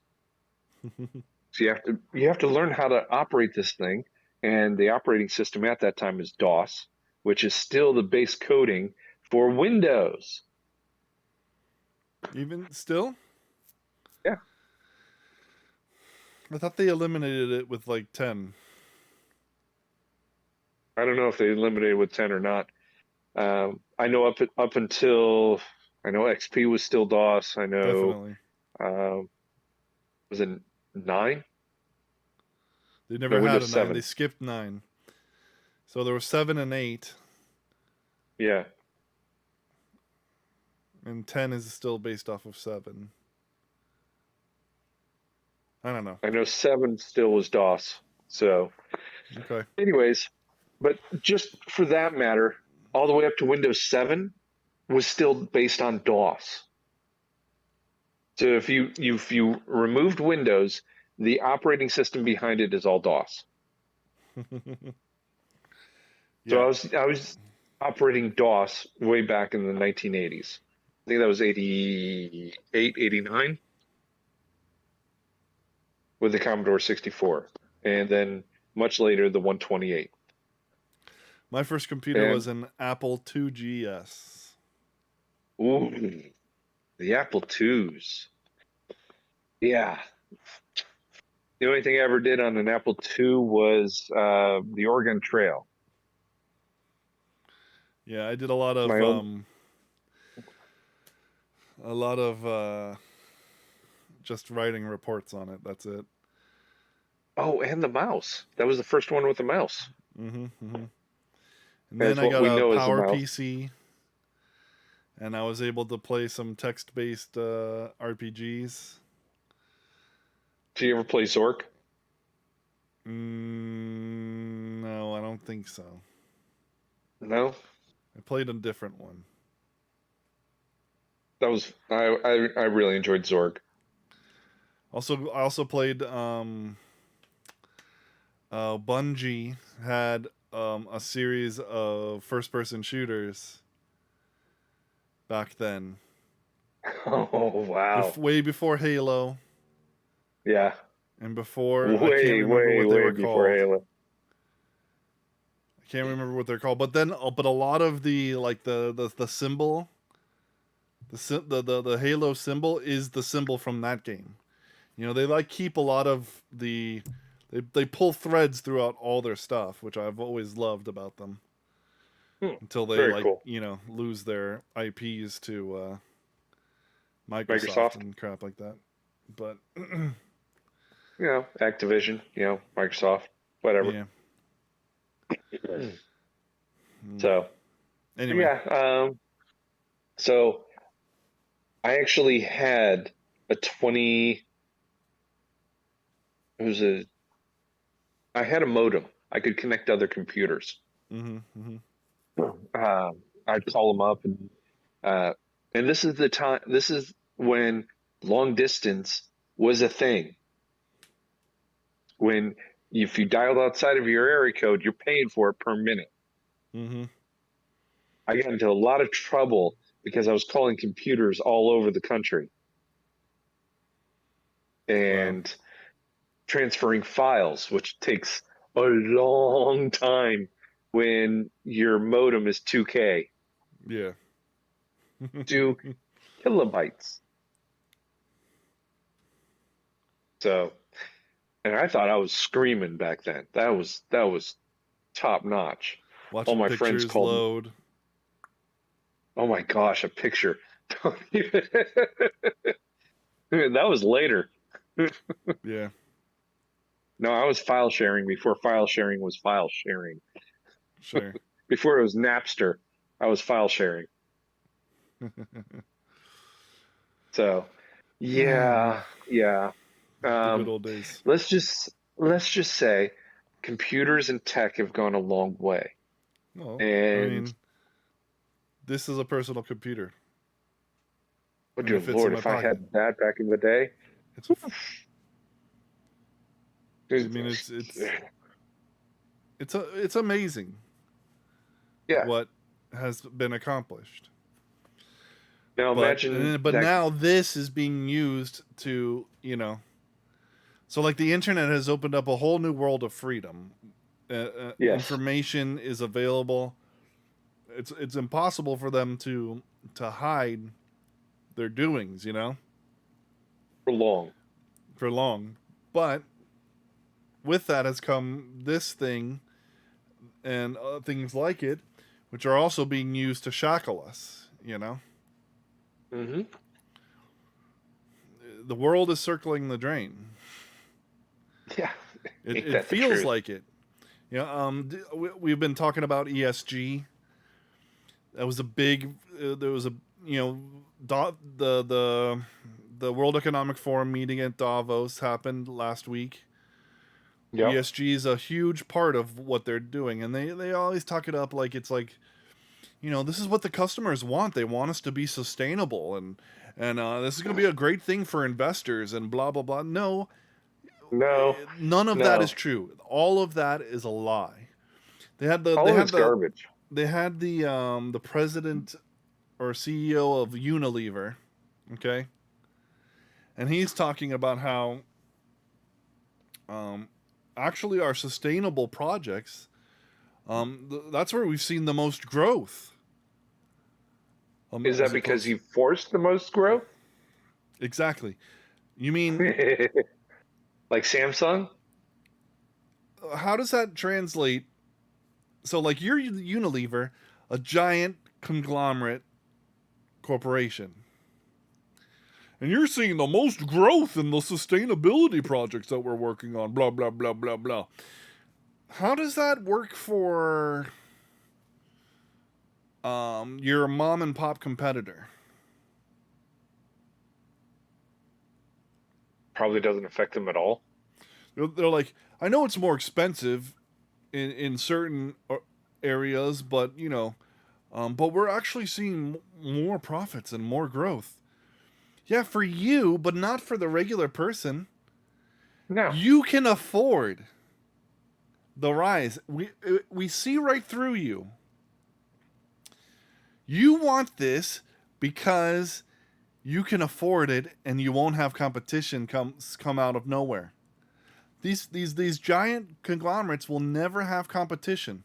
So you have to learn how to operate this thing, and the operating system at that time is DOS, which is still the base coding for Windows. Even still, Yeah, I thought they eliminated it with like 10. I don't know if they eliminated with 10 or not. I know up until I know XP was still DOS. I know Definitely, um, was it 9? they No, never had a Windows 9. They 7. skipped 9, so there were 7 and 8, Yeah, and 10 is still based off of 7. I don't know. I know 7 still was DOS. So, Okay. anyways, but just for that matter, all the way up to Windows 7 was still based on DOS. So if you removed Windows, the operating system behind it is all DOS. So Yeah. I was operating DOS way back in the 1980s. I think that was 88, 89 with the Commodore 64. And then much later, the 128. My first computer And was an Apple IIgs. ooh, the Apple IIs. Yeah. The only thing I ever did on an Apple II was the Oregon Trail. Yeah, I did a lot of My own. a lot of just writing reports on it. That's it. Oh, and the mouse. That was the first one with the mouse. Hmm. Hmm. And then That's I what got we a know as the Power mouse. PC, and I was able to play some text-based RPGs. Do you ever play Zork? No, I don't think so. No. I played a different one. That was I really enjoyed Zork. I also played Bungie had a series of first-person shooters back then, Oh wow. way before Halo, Yeah. and before I can't Way, remember way, what they way were before called. Halo. I Can't remember what they're called, but then but a lot of the like the symbol, the Halo symbol is the symbol from that game. You know, they like keep a lot of they pull threads throughout all their stuff, which I've always loved about them. Until they Very like, cool. you know, lose their IPs to Microsoft Microsoft. and crap like that. But Activision, Microsoft, whatever. yeah. So, Anyway, yeah. So I actually had a 20. It was a. I had a modem. I could connect to other computers. I'd call them up, and this is the time. This is when long distance was a thing. When if you dialed outside of your area code, you're paying for it per minute. I got into a lot of trouble because I was calling computers all over the country and transferring files, which takes a long time when your modem is 2K. Yeah. 2 kilobytes. So, and I thought I was screaming back then. That was top notch. Watch All my pictures friends called. load. Oh my gosh, a picture. That was later. Yeah. No, I was file sharing before file sharing was file sharing. Sure. Before it was Napster, I was file sharing. So, yeah. The good old days. Let's just say computers and tech have gone a long way. Well, And I mean, this is a personal computer. oh and dear it fits in Lord, my if I pocket. had that back in the day, It's I mean, it's amazing yeah. what has been accomplished. Now But imagine but that. now this is being used to, you know, so like the internet has opened up a whole new world of freedom. Yes, Information is available. It's impossible for them to hide their doings, you know, for long. for long. But with that has come this thing and things like it, which are also being used to shackle us, you know. Mm-hmm. The world is circling the drain. Yeah, ain't It that the feels truth? like it. You know, we've been talking about ESG. That was a big. There was a the World Economic Forum meeting at Davos happened last week. Yep. ESG is a huge part of what they're doing, and they always talk it up like it's like, you know, this is what the customers want. They want us to be sustainable, and this is going to be a great thing for investors, and blah blah blah. No, No, none of that is no. true. All of that is a lie. They had All of it's garbage. the president or CEO of Unilever, okay, and he's talking about how actually our sustainable projects, that's where we've seen the most growth. Is that As because opposed, you forced the most growth? exactly. You mean, Like Samsung? how does that translate? So, like, you're Unilever, a giant conglomerate corporation, and you're seeing the most growth in the sustainability projects that we're working on, blah, blah, blah, blah, blah. How does that work for your mom and pop competitor? Probably doesn't affect them at all. They're like, I know it's more expensive in certain areas, but, you know, but we're actually seeing more profits and more growth. Yeah, for you, but not for the regular person. No. You can afford the rise. We see right through you. You want this because you can afford it and you won't have competition come out of nowhere. These giant conglomerates will never have competition.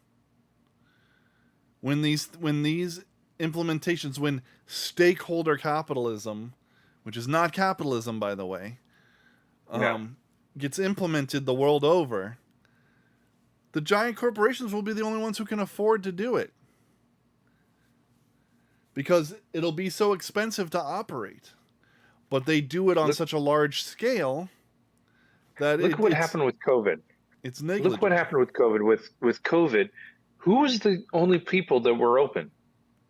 when these implementations, when stakeholder capitalism, which is not capitalism, by the way, No. gets implemented the world over, the giant corporations will be the only ones who can afford to do it. Because it'll be so expensive to operate. But they do it on such a large scale that Look what happened with COVID. It's negligible. Look what happened with COVID. With COVID, who was the only people that were open?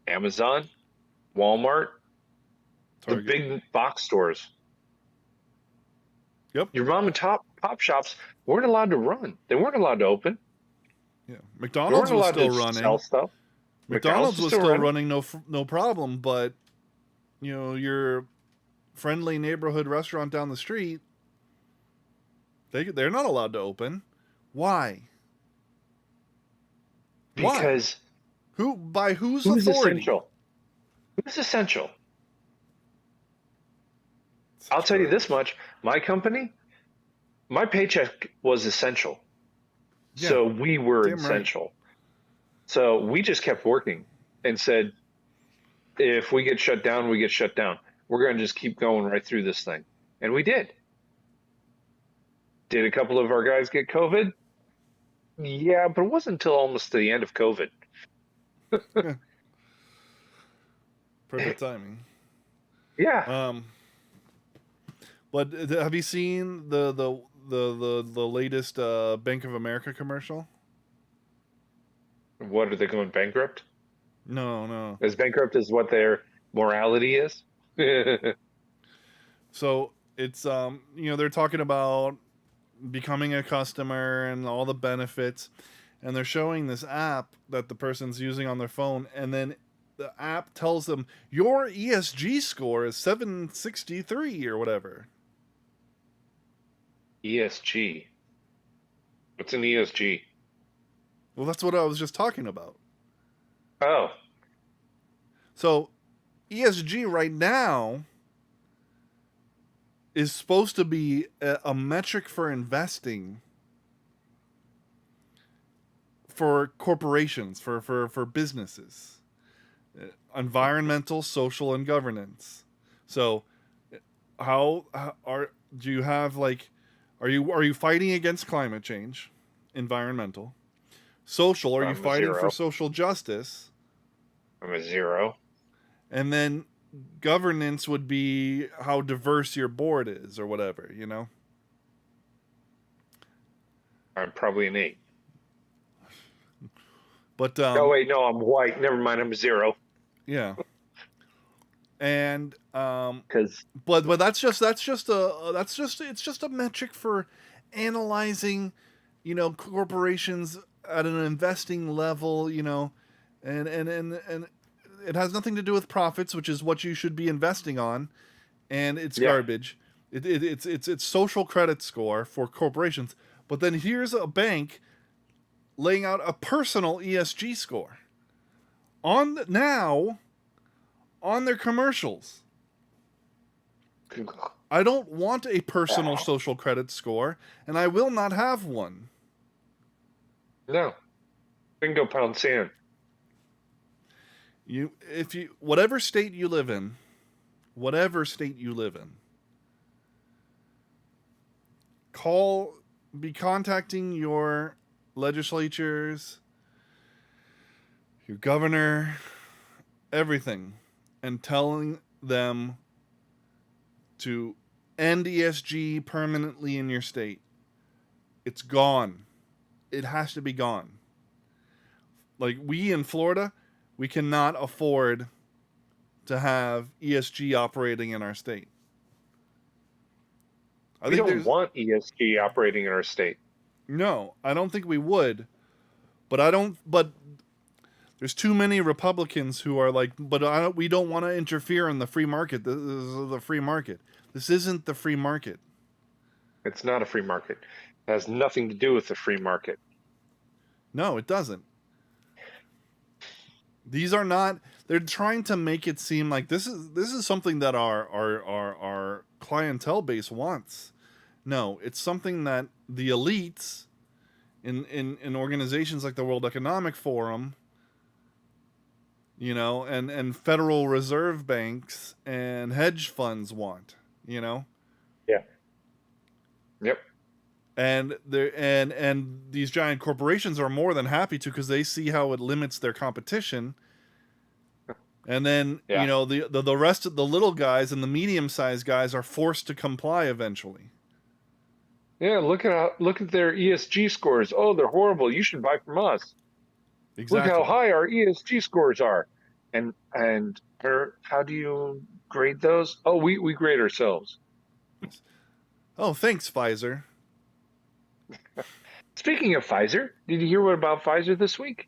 Amazon, Walmart, Target. the big box stores. Yep. Your mom and pop shops weren't allowed to run. They weren't allowed to open. Yeah. They McDonald's weren't was allowed still to running. sell stuff. McDonald's was still running. no problem, but your friendly neighborhood restaurant down the street, they're not allowed to open. Why? Because by whose who's authority? essential? Who's essential? I'll tell you this much. My company, my paycheck was essential. Yeah, so we were damn essential. Right. So we just kept working and said, if we get shut down, we get shut down. We're going to just keep going right through this thing. And we did. Did a couple of our guys get COVID? Yeah, but it wasn't until almost the end of COVID. Yeah. Perfect timing. Yeah. But have you seen the latest Bank of America commercial? What, are they going bankrupt? No. As bankrupt as what their morality is? So it's they're talking about becoming a customer and all the benefits, and they're showing this app that the person's using on their phone, and then the app tells them your ESG score is 763 or whatever. ESG. What's an ESG? Well, that's what I was just talking about. Oh. So ESG right now is supposed to be a metric for investing for corporations, for businesses. Environmental, social, and governance. So do you have are you fighting against climate change? Environmental. Social, are you fighting for social justice? I'm a 0. And then governance would be how diverse your board is or whatever, I'm probably an 8. But oh wait, no, I'm white. Never mind, I'm a 0. Yeah. And because but it's just a metric for analyzing, corporations at an investing level, and it has nothing to do with profits, which is what you should be investing on, and it's garbage. It's social credit score for corporations. But then here's a bank laying out a personal ESG score on their commercials. I don't want a personal social credit score, and I will not have one. No. Bingo pound sand. Whatever state you live in, be contacting your legislatures, your governor, everything, and telling them to end ESG permanently in your state. It's gone. It has to be gone. Like, we in Florida, we cannot afford to have ESG operating in our state. We don't want ESG operating in our state. No, I don't think we would. But there's too many Republicans who are like, we don't want to interfere in the free market. This is the free market. This isn't the free market. It's not a free market. It has nothing to do with the free market. No, it doesn't. These are not. They're trying to make it seem like this is something that our clientele base wants. No, it's something that the elites in organizations like the World Economic Forum you know, and Federal Reserve banks and hedge funds want, you know. Yeah. Yep. And these giant corporations are more than happy to, because they see how it limits their competition. And then, Yeah. the rest of the little guys and the medium-sized guys are forced to comply eventually. Yeah. Look at their ESG scores. Oh, they're horrible. You should buy from us. Look how Exactly. high our ESG scores are. And how do you grade those? Oh, we grade ourselves. Yes. Oh, thanks, Pfizer. Speaking of Pfizer, did you hear what about Pfizer this week?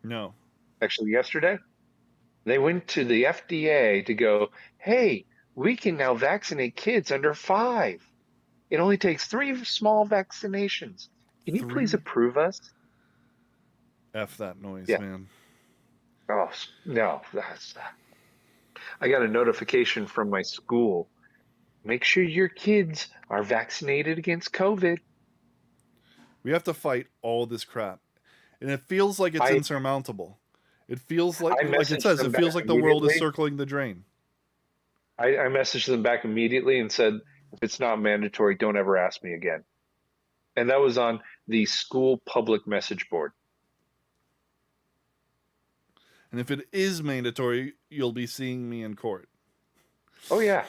No. Actually, yesterday, they went to the FDA to go, hey, we can now vaccinate kids under 5. It only takes 3 small vaccinations. Can you please 3. approve us? F that noise, Yeah. man. Oh, no. I got a notification from my school. Make sure your kids are vaccinated against COVID. We have to fight all this crap. And it feels like it's I, insurmountable. It feels like I it messaged says, them it back feels like the world is immediately. circling the drain. I messaged them back immediately and said, if it's not mandatory, don't ever ask me again. And that was on the school public message board. And if it is mandatory, you'll be seeing me in court. Oh, yeah.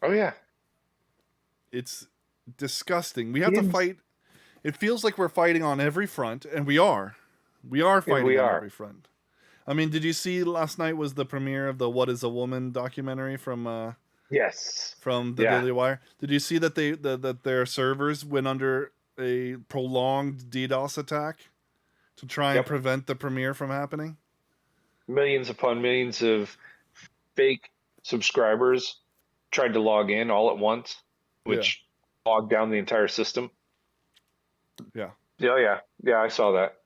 Oh, yeah. It's disgusting. We have to Kids, fight. It feels like we're fighting on every front, and we are. We are yeah, fighting we on are. every front. I mean, did you see last night was the premiere of the "What Is a Woman" documentary from the Yes. Yeah. Daily Wire? Did you see that that their servers went under a prolonged DDoS attack to try and Yep. prevent the premiere from happening? Millions upon millions of fake subscribers tried to log in all at once, Yeah, which bogged down the entire system. yeah. Yeah, yeah. Yeah, I saw that.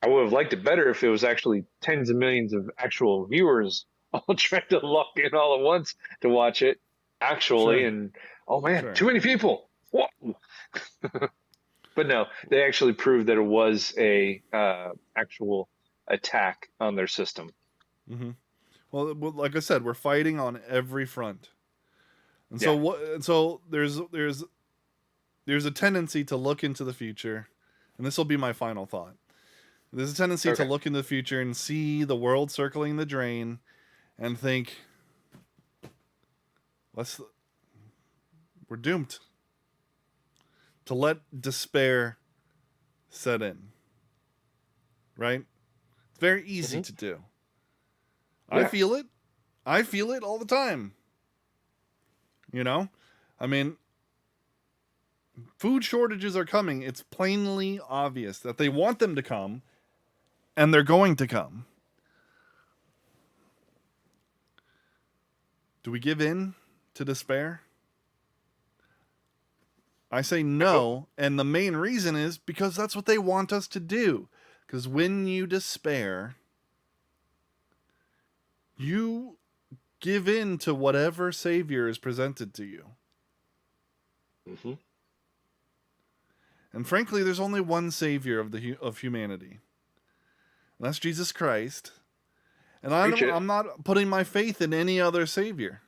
I would have liked it better if it was actually tens of millions of actual viewers all trying to log in all at once to watch it actually. Sure, And oh man, sure. too many people. Whoa. But no, they actually proved that it was a actual attack on their system. Mm-hmm. Well, like I said, we're fighting on every front, and so Yeah. what? And so there's a tendency to look into the future, and this will be my final thought. There's a tendency to Okay. look into the future and see the world circling the drain, and think, let's we're doomed. To let despair set in, right? It's very easy Hmm. to do. I Yeah. feel it. I feel it all the time. You know? I mean, food shortages are coming. It's plainly obvious that they want them to come, and they're going to come. Do we give in to despair? I say no, and the main reason is because that's what they want us to do. Because when you despair, you give in to whatever savior is presented to you. Hmm. And frankly, there's only one savior of humanity, and that's Jesus Christ. And Preach it. I'm not putting my faith in any other savior.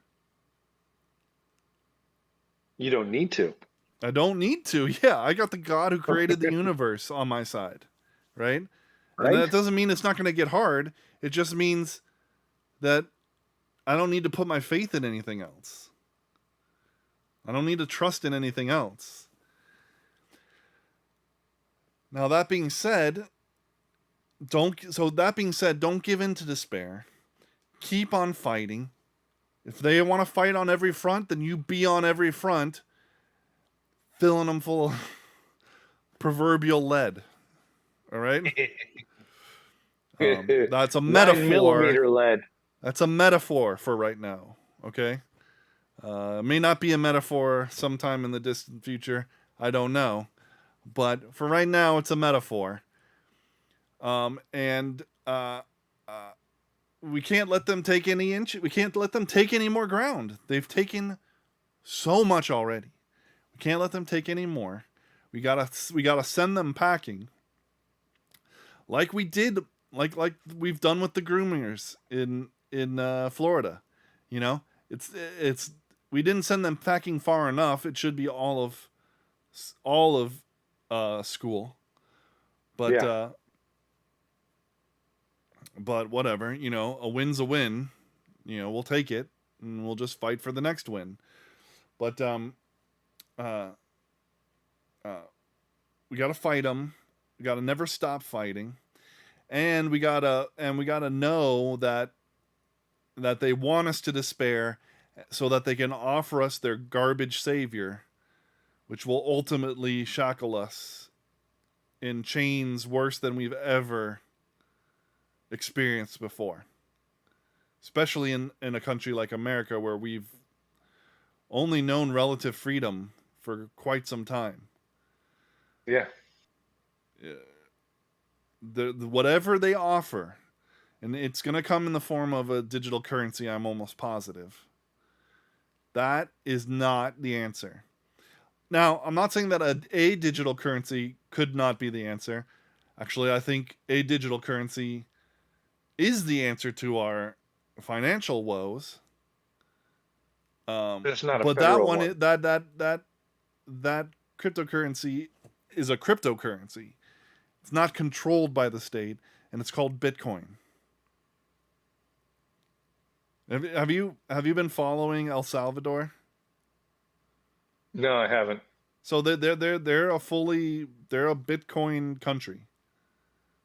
You don't need to. I don't need to. Yeah, I got the God who created the universe on my side, right? And Right? that doesn't mean it's not going to get hard. It just means that I don't need to put my faith in anything else. I don't need to trust in anything else. Now that being said, don't give in to despair. Keep on fighting. If they want to fight on every front, then you be on every front, filling them full of proverbial lead. All right? That's a 9 metaphor. millimeter lead. That's a metaphor for right now. Okay? It may not be a metaphor sometime in the distant future. I don't know. But for right now, it's a metaphor. And we can't let them take we can't let them take any more ground. They've taken so much already. We can't let them take any more. We gotta send them packing. like we did, like we've done with the groomers in Florida. You know, it's we didn't send them packing far enough. It should be all of school, but Yeah. uh, but whatever. You know, a win's a win. You know, we'll take it, and we'll just fight for the next win. But uh, uh, we gotta fight them. We gotta never stop fighting, and we gotta know that they want us to despair, so that they can offer us their garbage savior, which will ultimately shackle us in chains worse than we've ever experienced before. Especially in a country like America, where we've only known relative freedom for quite some time. Yeah. The whatever they offer, and it's going to come in the form of a digital currency, I'm almost positive. That is not the answer. Now, I'm not saying that a digital currency could not be the answer. Actually, I think a digital currency is the answer to our financial woes. It's not a But that federal one, one. that cryptocurrency is a cryptocurrency. It's not controlled by the state, and it's called Bitcoin. Have you been following El Salvador? No, I haven't. So they're a Bitcoin country.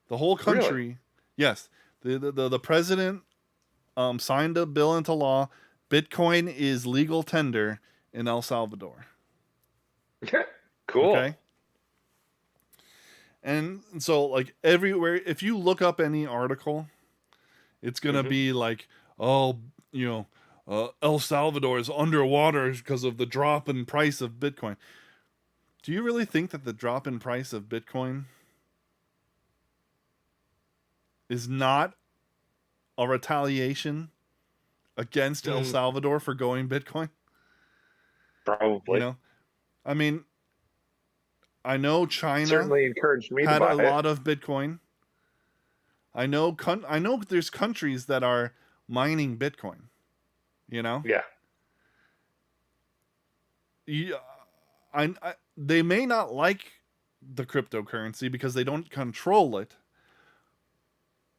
The whole Really? country, yes. The president signed a bill into law. Bitcoin is legal tender in El Salvador. Okay. Cool. Okay. And so, like, everywhere, if you look up any article, it's gonna Mhm. be like, oh, El Salvador is underwater because of the drop in price of Bitcoin. Do you really think that the drop in price of Bitcoin is not a retaliation against El Mm, Salvador for going Bitcoin? You probably. know, I mean, I know China Certainly encouraged me to had buy a it. lot of Bitcoin. I know there's countries that are mining Bitcoin. You know, Yeah. you, they may not like the cryptocurrency because they don't control it,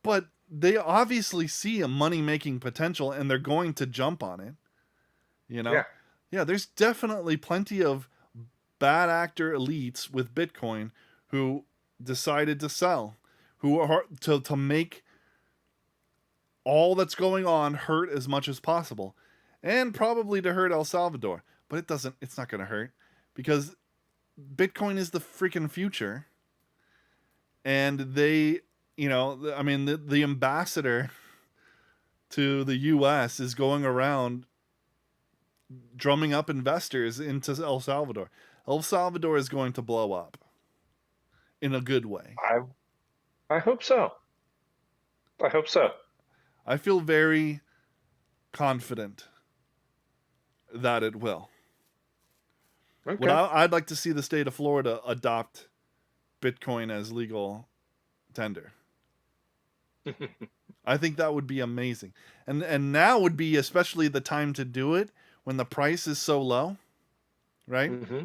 but they obviously see a money making potential and they're going to jump on it. You Yeah. know, yeah, there's definitely plenty of bad actor elites with Bitcoin who decided to sell, who are to make all that's going on hurt as much as possible, and probably to hurt El Salvador. But it's not going to hurt because Bitcoin is the freaking future, and I mean, the ambassador to the U.S. is going around drumming up investors into El Salvador. El Salvador is going to blow up in a good way. I I hope so. I hope so. I feel very confident that it will. Okay. I'd like to see the state of Florida adopt Bitcoin as legal tender. I think that would be amazing. And now would be especially the time to do it when the price is so low, right? Hmm.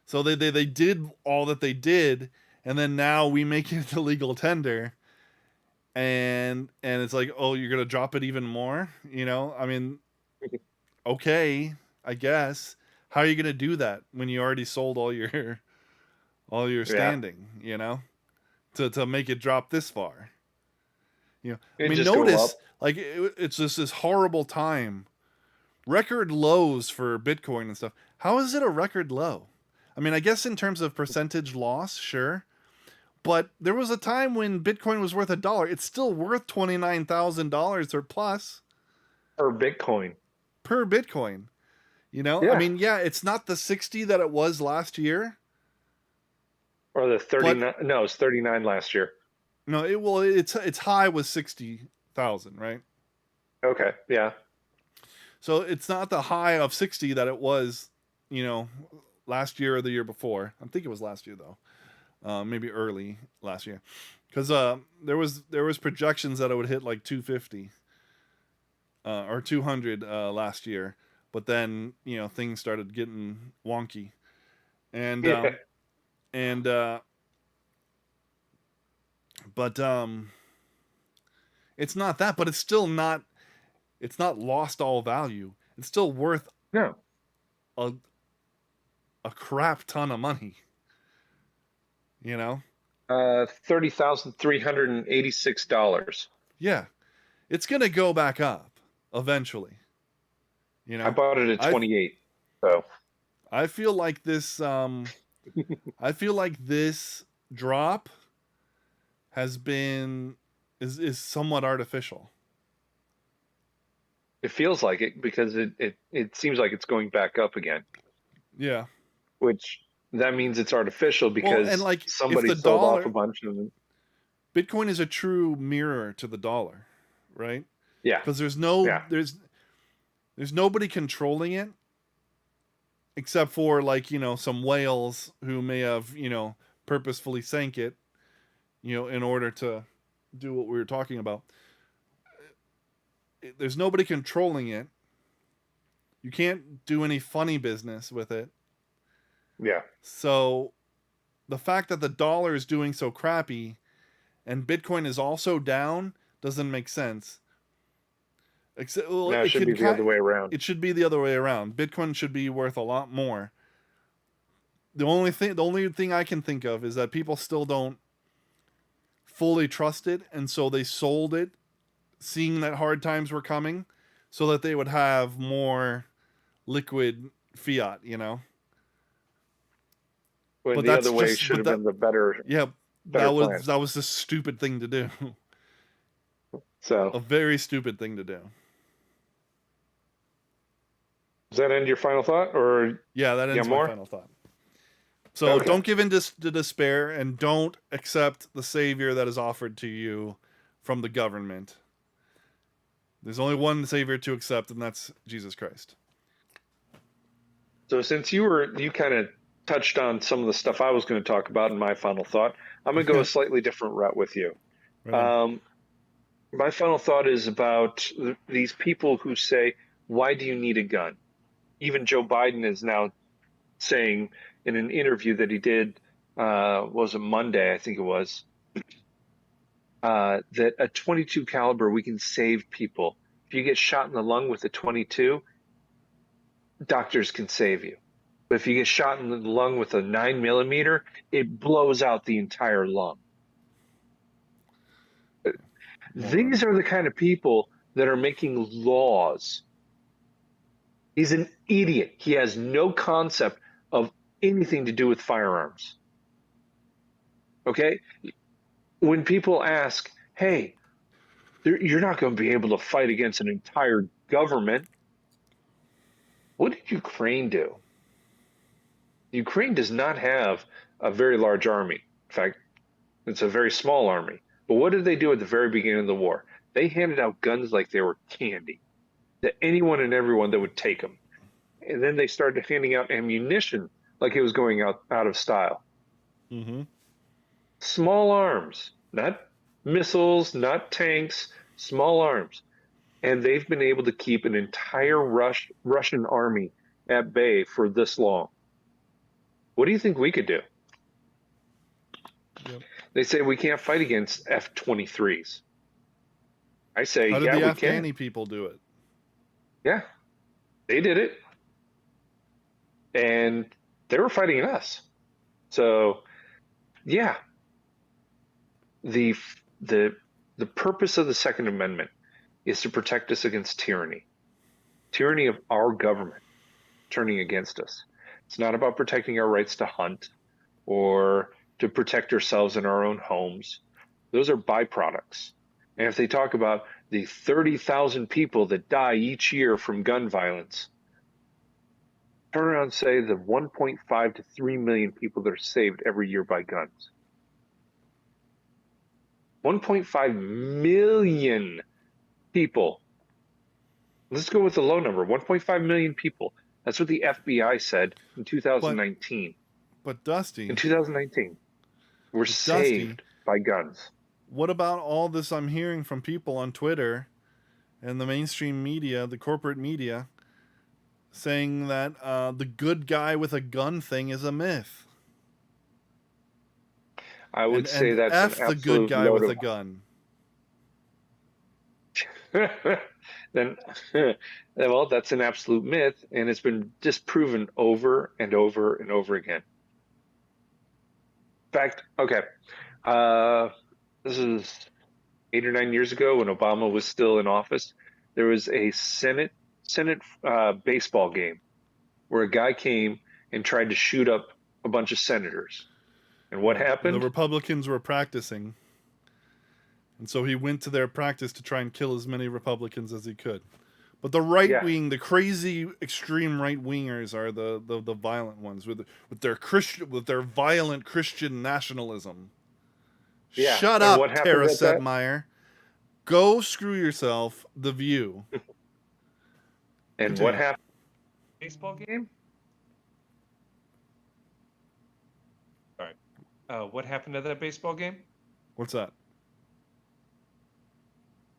So they did all that they did, and then now we make it a legal tender, and it's like, oh, you're gonna drop it even more, I mean, okay, I guess. How are you gonna do that when you already sold all your Yeah. standing, to make it drop this far? I It mean, just go notice, up. like, it's just this horrible time, record lows for Bitcoin and stuff. How is it a record low? I mean, I guess in terms of percentage loss, sure. But there was a time when Bitcoin was worth $1. It's still worth $29,000 or plus Or Bitcoin. per Bitcoin. I Yeah. mean, yeah, it's not the 60 that it was last year, Or the but 39. No, it's 39 last year. no, its high was 60,000, right? Okay. Yeah. So it's not the high of 60 that it was, you know, last year or the year before. I think it was last year though. maybe early last year, because there was projections that it would hit like 250 or 200 last year, but then things started getting wonky, and Yeah. and but it's not that, but it's still not. It's not lost all value. It's still worth No. a crap ton of money. $30,386. Yeah, it's gonna go back up eventually. I bought it at I 28. So I feel like this. I feel like this drop has been is somewhat artificial. it feels like it because it seems like it's going back up again, Yeah. which that means it's artificial Well, and because like if somebody the sold off a dollar, bunch of them. Bitcoin is a true mirror to the dollar, right? Yeah. Because Yeah. there's nobody controlling it except for like some whales who may have purposefully sank it in order to do what we were talking about. There's nobody controlling it. You can't do any funny business with it. Yeah. So the fact that the dollar is doing so crappy and Bitcoin is also down doesn't make sense. Except, well, No, it should be the other way around. It should be the other way around. Bitcoin should be worth a lot more. The only thing I can think of is that people still don't fully trust it, and so they sold it, seeing that hard times were coming, so that they would have more liquid fiat. When But the that's other way just should but have been the better yeah, better plan. that was the stupid thing to do. So A very stupid thing to do. does that end your final thought, or Yeah, that ends my more? final thought. So Okay. don't give in to despair, and don't accept the savior that is offered to you from the government. There's only one savior to accept, and that's Jesus Christ. So since you kind of touched on some of the stuff I was going to talk about in my final thought, I'm going to go a slightly different route with you. Right. My final thought is about these people who say, "Why do you need a gun?" Even Joe Biden is now saying in an interview that he did, was it Monday? I think it was, that a 22 caliber, we can save people. If you get shot in the lung with a 22, doctors can save you. But if you get shot in the lung with a 9mm, it blows out the entire lung. These are the kind of people that are making laws. He's an idiot. He has no concept of anything to do with firearms. Okay? When people ask, hey, you're not going to be able to fight against an entire government. What did Ukraine do? Ukraine does not have a very large army. In fact, it's a very small army. But what did they do at the very beginning of the war? They handed out guns like they were candy to anyone and everyone that would take them. And then they started handing out ammunition like it was going out of style. Mm-hmm. Small arms, not missiles, not tanks, small arms. And they've been able to keep an entire Russian army at bay for this long. What do you think we could do? Yep. They say we can't fight against F-23s. I say, How did yeah, the we Afghani can. people do it? Yeah, they did it. And they were fighting us. So, yeah, the purpose of the Second Amendment is to protect us against tyranny of our government turning against us. It's not about protecting our rights to hunt or to protect ourselves in our own homes. Those are byproducts. And if they talk about the 30,000 people that die each year from gun violence, turn around and say the 1.5 to 3 million people that are saved every year by guns. 1.5 million people. Let's go with the low number, 1.5 million people. That's what the FBI said in 2019. But Dusty, In 2019. We're Dusty, saved by guns. what about all this I'm hearing from people on Twitter and the mainstream media, the corporate media, saying that the good guy with a gun thing is a myth? I would say And that's an F the good absolute guy load with of. a gun. Then, well, that's an absolute myth, and it's been disproven over and over and over again. In fact, okay, uh, this is 8 or 9 years ago when Obama was still in office. There was a Senate baseball game where a guy came and tried to shoot up a bunch of senators. And what Right. And the happened? Republicans were practicing. And so he went to their practice to try and kill as many Republicans as he could. But the right Yeah, wing, the crazy extreme right wingers are the violent ones with their violent Christian nationalism. yeah. Shut And what up, happened Tara at that? Sedmeyer. Go screw yourself. The View. And what Continue. happened? Baseball game? All right. What happened at that baseball game? What's that?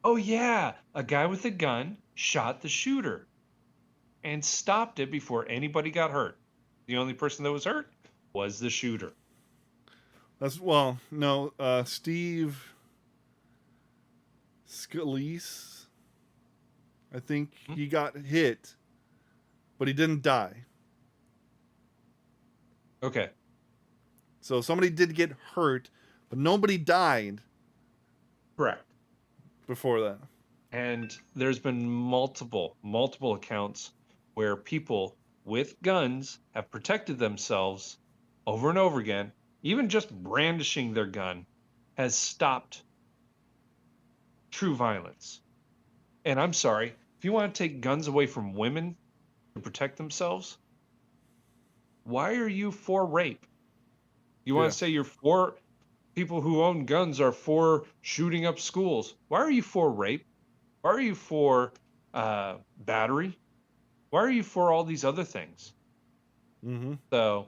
Oh, yeah. A guy with a gun shot the shooter and stopped it before anybody got hurt. The only person that was hurt was the shooter. Steve Scalise. I think he got hit, but he didn't die. Okay. So somebody did get hurt, but nobody died Correct. before that. And there's been multiple accounts where people with guns have protected themselves over and over again. Even just brandishing their gun has stopped true violence. And I'm sorry, if you want to take guns away from women to protect themselves, why are you for rape? You want to say you're for people who own guns are for shooting up schools. Why are you for rape? Why are you for battery? Why are you for all these other things? Mm-hmm. So,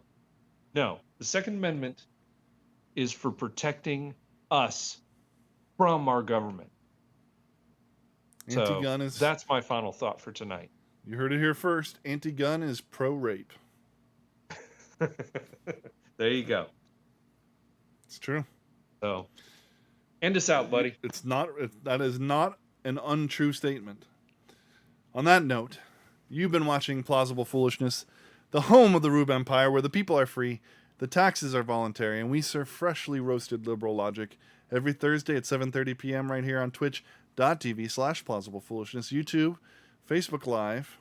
no, the Second Amendment is for protecting us from our government. Anti-gun So is. that's my final thought for tonight. You heard it here first. Anti-gun is pro-rape. There you go. It's true. So, end us out, buddy. It's not. That is not an untrue statement. On that note, you've been watching Plausible Foolishness, the home of the Rube Empire, where the people are free, the taxes are voluntary, and we serve freshly roasted liberal logic every Thursday at 7:30 p.m. right here on twitch.tv/plausiblepoolishness, YouTube, Facebook Live,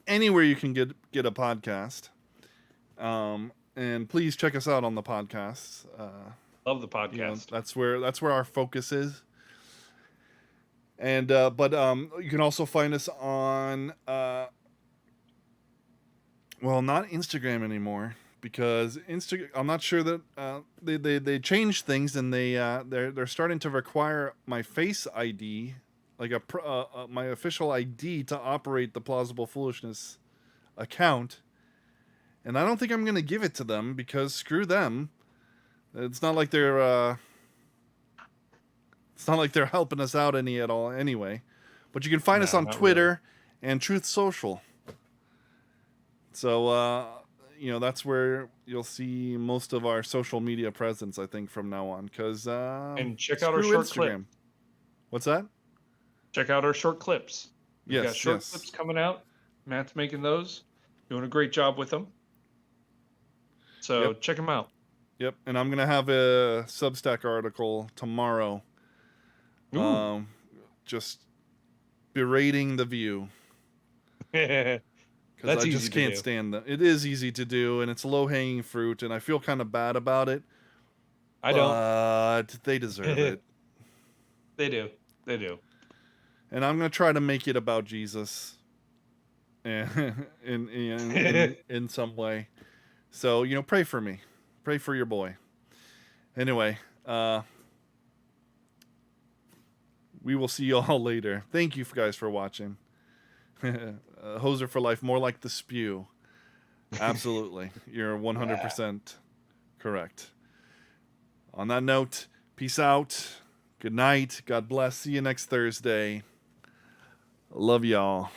anywhere you can get a podcast. And please check us out on the podcasts. Love the podcast. That's where our focus is. And but you can also find us on not Instagram anymore, because I'm not sure that they changed things, and they're starting to require my Face ID, like my official ID, to operate the Plausible Foolishness account. And I don't think I'm going to give it to them, because screw them. It's not like they're helping us out any at all anyway. But you can find us on Twitter and Truth Social. So that's where you'll see most of our social media presence, I think, from now on. And check out our short clip. What's that? Check out our short clips. We've got short yes. clips coming out. Matt's making those. Doing a great job with them. So check them out. Yep, and I'm going to have a Substack article tomorrow. Just berating the View. That's Because I easy just can't stand them. It is easy to do, and it's low-hanging fruit, and I feel kind of bad about it. I don't. But they deserve it. They do. They do. And I'm going to try to make it about Jesus in some way. So, pray for me. Pray for your boy. Anyway, we will see you all later. Thank you guys for watching. Hoser for life, more like the spew. Absolutely. You're 100% correct. On that note, peace out. Good night. God bless. See you next Thursday. Love y'all.